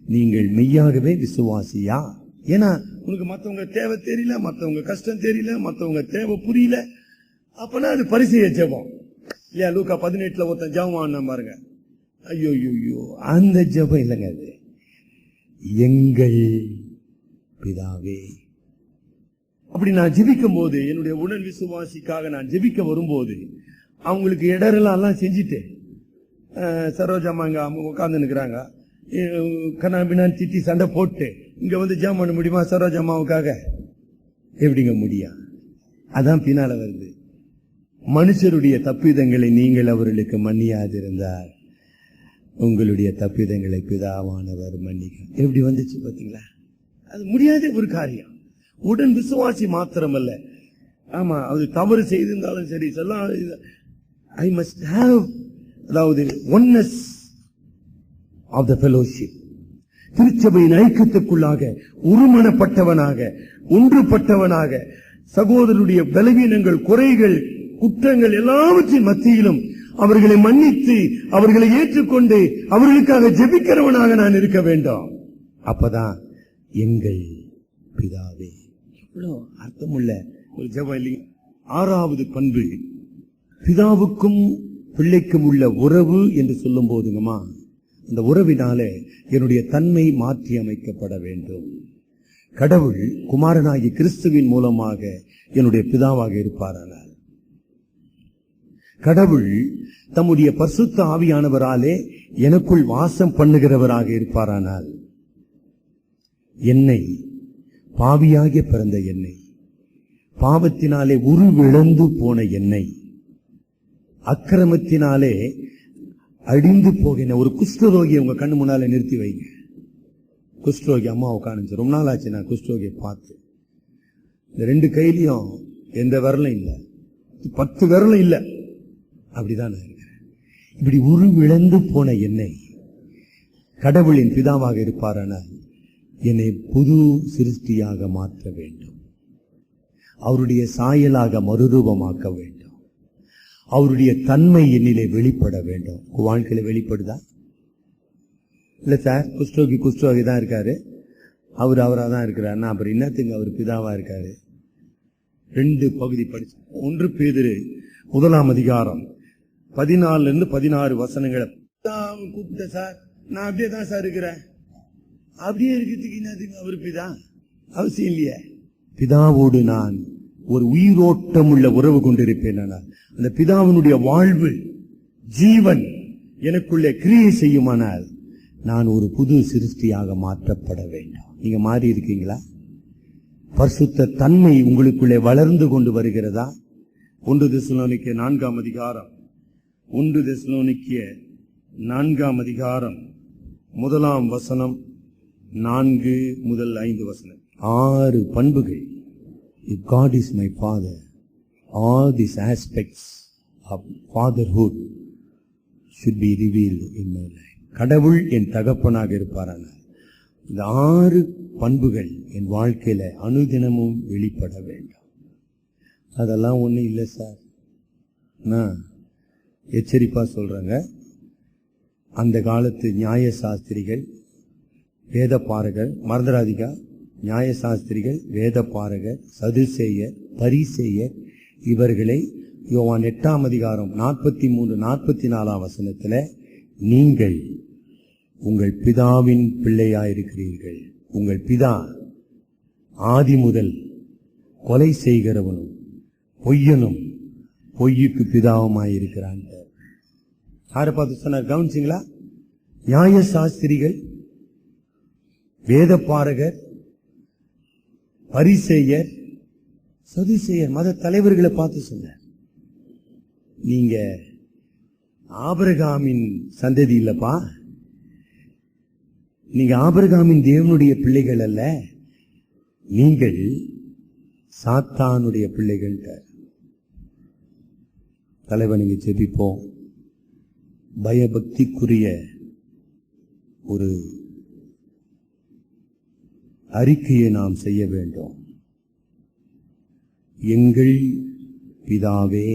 நீங்கள் மெய்யாகவே விசுவாசியா? ஏன்னா உனக்கு மற்றவங்க தேவை தெரியல, மற்றவங்க கஷ்டம் தெரியல, மற்றவங்க தேவை புரியல, அப்பனா அது பரிசெய்ய ஜெபம் இல்லையா? லூக்கா 18 ஒருத்தன் ஜெபம் ஆன பாருங்க. ஐயோ ஐயோ, அந்த ஜெபம் இல்லைங்க. அது எங்கள் பிதாவே. அப்படி நான் ஜெபிக்கும் போது, என்னுடைய உடன் விசுவாசிக்காக நான் ஜெபிக்க வரும்போது, அவங்களுக்கு இடரெல்லாம் செஞ்சுட்டேன். சரோஜாமா இங்க உட்கார்ந்து நிற்கிறாங்க, கண்ணாபின்னான்னு திட்டி சண்டை போட்டு இங்க வந்து ஜெபம் பண்ண முடியுமா சரோஜாமாவுக்காக? எப்படிங்க முடியும்? அதான் பின்னால வருது, மனுஷருடைய தப்பிதங்களை நீங்கள் அவர்களுக்கு மன்னியாதிருந்தார் உங்களுடைய தப்பிதங்களை பிதாவானவர் மன்னிக்க. எப்படி வந்துச்சு பாத்தீங்களா? அது முடியாத ஒரு காரியம். உடன் விசுவாசி மாத்திரமல்ல, ஆமா அது தவறு செய்திருந்தாலும் சரி, ஐ மஸ்ட் ஹேவ், அதாவது ஒன்னஸ் ஆஃப் த ஃபெலோஷிப், திருச்சபையின் ஐக்கியத்துக்குள்ளாக ஒருமனப்பட்டவனாக, ஒன்றுபட்டவனாக, சகோதரருடைய பலவீனங்கள், குறைகள், குற்றங்கள் எல்லாவற்றின் மத்தியிலும் அவர்களை மன்னித்து, அவர்களை ஏற்றுக்கொண்டு, அவர்களுக்காக ஜெபிக்கிறவனாக நான் இருக்க வேண்டும். அப்பதான் எங்கள் பிதாவே. எவ்வளவு அர்த்தமுள்ள ஒரு ஜெபம் இல்லைங்க? ஆறாவது பண்பு, பிதாவுக்கும் பிள்ளைக்கும் உள்ள உறவு என்று சொல்லும் போதுங்கம்மா, அந்த உறவினாலே என்னுடைய தன்மை மாற்றி அமைக்கப்பட வேண்டும். கடவுள் குமாரனாகி கிறிஸ்துவின் மூலமாக என்னுடைய பிதாவாக இருப்பாரானால், கடவுள் தம்முடைய பரிசுத்த ஆவியானவராலே எனக்குள் வாசம் பண்ணுகிறவராக இருப்பாரானால், என்னை பாவியாகிய பிறந்த என்னை, பாவத்தினாலே உருவிழந்து போன என்னை, அக்கிரமத்தினாலே அழிந்து போகிற ஒரு குஷ்டரோகியை உங்க கண்ணு முன்னால நிறுத்தி வைங்க. குஷ்டரோகி அம்மா உட்காந்து ரொம்ப நாள் ஆச்சு நான் குஷ்டரோகியை பார்த்து. இந்த 2 கையிலையும் எந்த விரலும் இல்லை, 10 விரலும் இல்லை, அப்படிதான் நான் இருக்கிறேன். இப்படி உருவிழந்து போன என்னை கடவுளின் பிதாவாக இருப்பாரானால் என்னை புது சிருஷ்டியாக மாற்ற வேண்டும். அவருடைய சாயலாக மறுரூபமாக்க வேண்டும். அவருடைய தன்மை என்னிலே வெளிப்பட வேண்டும். வாழ்க்கையில வெளிப்படுதா? இல்ல சார், குஷ்டரோகி தான் இருக்காரு, அவராக தான் இருக்கிறார், அப்புறம் என்னத்துக்கு அவர் பிதாவா இருக்காரு? 2 பகுதி படிச்சு 1 பேதுரு 1ஆம் அதிகாரம் 14 to 16 வசனங்களை கூப்பிட்ட சார், நான் அப்படியே தான் சார் இருக்கிறேன். அப்படியே இருக்கிறதுக்கு என்னதுங்க அவர் பிதா? அவசியம் இல்லையே. பிதாவோடு நான் ஒரு உயிரோட்டம் உள்ள உறவு கொண்டிருப்பேன். அந்த பிதாவினுடைய வாழ்வு ஜீவன் எனக்குள்ளே கிரியை செய்யுமானால் நான் ஒரு புது சிருஷ்டியாக மாற்றப்பட வேண்டும். நீங்க மாறி இருக்கீங்களா? பரிசுத்த தன்மை உங்களுக்குள்ளே வளர்ந்து கொண்டு வருகிறதா? 1 தெசலோனிக்கேயர் 4ஆம் அதிகாரம் 1 தெசலோனிக்கேயர் 4ஆம் அதிகாரம் 1ஆம் வசனம் 4 முதல் 5 வசனம். 6 பண்புகள். If God is my father, all these aspects of fatherhood should be revealed in my life. கடவுள் என் தகப்பனாக இருப்பாரானால் இந்த 6 பண்புகள் என் வாழ்க்கையில அனுதினமும் வெளிப்பட வேண்டும். அதெல்லாம் ஒண்ணும் இல்லை சார், நான் எச்சரிப்பா சொல்றேங்க. அந்த காலத்து நியாய சாஸ்திரிகள், வேத பாரகர், மறந்துடாதீங்க, நியாய சாஸ்திரிகள், வேத பாரகர், சதுசேயர், பரிசேயர், இவர்களை யோவான் 8ஆம் அதிகாரம் 43-44 வசனத்துல நீங்கள் உங்கள் பிதாவின் பிள்ளையாயிருக்கிறீர்கள். உங்கள் பிதா ஆதி முதல் கொலை செய்கிறவனும் பொய்யனும் பொய்யுக்கு பிதாவுமாயிருக்கிறான். யாரை பார்த்து சொன்னார் கவனிச்சிங்களா? நியாய சாஸ்திரிகள், வேத பாரகர், பரிசேயர், சதுசேயர், மத தலைவர்களை பார்த்து சொன்னார். நீங்க ஆபிரகாமின் சந்ததி இல்லப்பா, நீங்க ஆபிரகாமின் தேவனுடைய பிள்ளைகள் அல்ல, நீங்கள் சாத்தானுடைய பிள்ளைகள். தலைவர், நீங்க ஜெபிப்போம். பயபக்திக்குரிய ஒரு அறிக்கையை நாம் செய்ய வேண்டும். எங்கள் பிதாவே,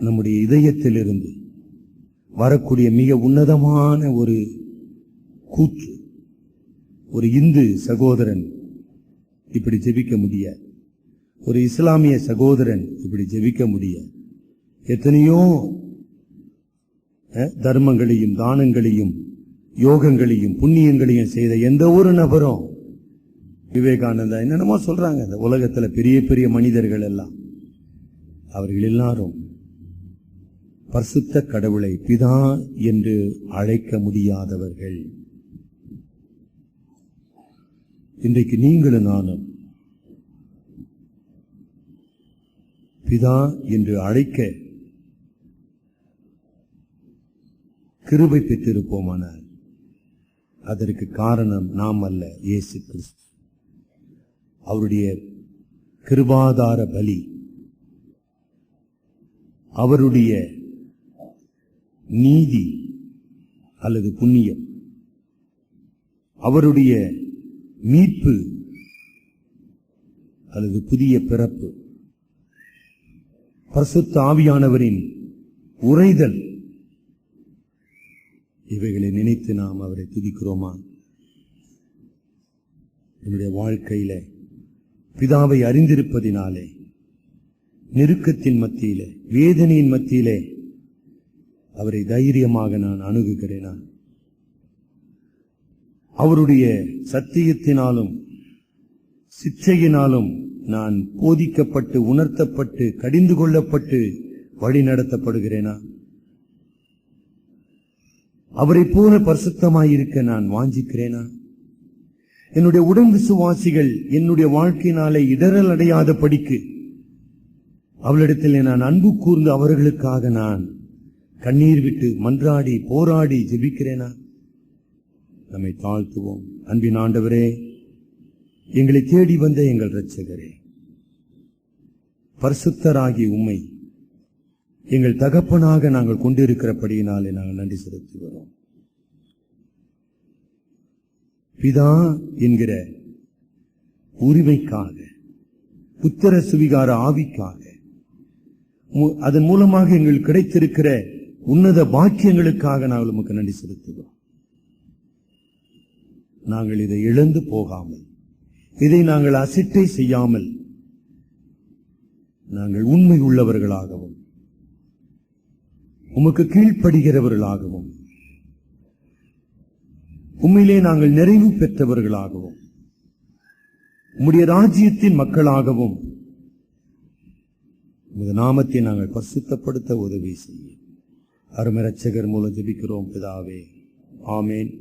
நம்முடைய இதயத்திலிருந்து வரக்கூடிய மிக உன்னதமான ஒரு கூற்று. ஒரு இந்து சகோதரன் இப்படி ஜெபிக்க முடியாது, ஒரு இஸ்லாமிய சகோதரன் இப்படி ஜெபிக்க முடியாது. எத்தனையோ தர்மங்களையும் தானங்களையும் யோகங்களையும் புண்ணியங்களையும் செய்த எந்த ஒரு நபரும், விவேகானந்தா என்னென்னமோ சொல்றாங்க, இந்த உலகத்துல பெரிய பெரிய மனிதர்கள் எல்லாம், அவர்கள் எல்லாரும் பரிசுத்த கடவுளை பிதா என்று அழைக்க முடியாதவர்கள். இன்றைக்கு நீங்களும் நானும் பிதா என்று அழைக்க கிருபை பெற்றிருப்போமானால் அதற்கு காரணம் நாம் அல்ல, இயேசு கிறிஸ்து. அவருடைய கிருபாதார பலி, அவருடைய நீதி அல்லது புண்ணியம், அவருடைய மீட்பு அல்லது புதிய பிறப்பு, பரிசுத்த ஆவியானவரின் உறைதல், இவைகளை நினைத்து நாம் அவரை துதிக்கிறோமா? என்னுடைய வாழ்க்கையில பிதாவை அறிந்திருப்பதினாலே நெருக்கத்தின் மத்தியிலே, வேதனையின் மத்தியிலே அவரை தைரியமாக நான் அணுகுகிறேனா? அவருடைய சத்தியத்தினாலும் சிற்றையினாலும் நான் போதிக்கப்பட்டு, உணர்த்தப்பட்டு, கடிந்து கொள்ளப்பட்டு வழி நடத்தப்படுகிறேனா? அவரை போல பரிசுத்தமாயிருக்க நான் வாஞ்சிக்கிறேனா? என்னுடைய உடன் விசுவாசிகள் என்னுடைய வாழ்க்கையினாலே இடரல் அடையாத படிக்கு அவளிடத்தில் நான் அன்பு கூர்ந்து அவர்களுக்காக நான் கண்ணீர் விட்டு மன்றாடி போராடி ஜெபிக்கிறேனா? நம்மை தாழ்த்துவோம். அன்பின் ஆண்டவரே, எங்களை தேடி வந்த எங்கள் இரட்சகரே, பரிசுத்தராகி உம்மை எங்கள் தகப்பனாக நாங்கள் கொண்டிருக்கிறபடியினாலே நாங்கள் நன்றி செலுத்துகிறோம். பிதா என்கிற உரிமைக்காக, புத்திர சுவிகார ஆவிக்காக, அதன் மூலமாக எங்களுக்கு கிடைத்திருக்கிற உன்னத பாக்கியங்களுக்காக நாங்கள் உமக்கு நன்றி செலுத்துகிறோம். நாங்கள் இதை இழந்து போகாமல், இதை நாங்கள் அசிட்டை செய்யாமல், நாங்கள் உண்மை உள்ளவர்களாகவும் உமக்கு கீழ்ப்படுகிறவர்களாகவும் உண்மையிலே நாங்கள் நிறைவு பெற்றவர்களாகவும் உம்முடைய ராஜ்யத்தின் மக்களாகவும் உமது நாமத்தை நாங்கள் பரிசுத்தப்படுத்த உதவி செய்ய அருமை இரட்சகர் மூலம் ஜெபிக்கிறோம் பிதாவே. ஆமேன்.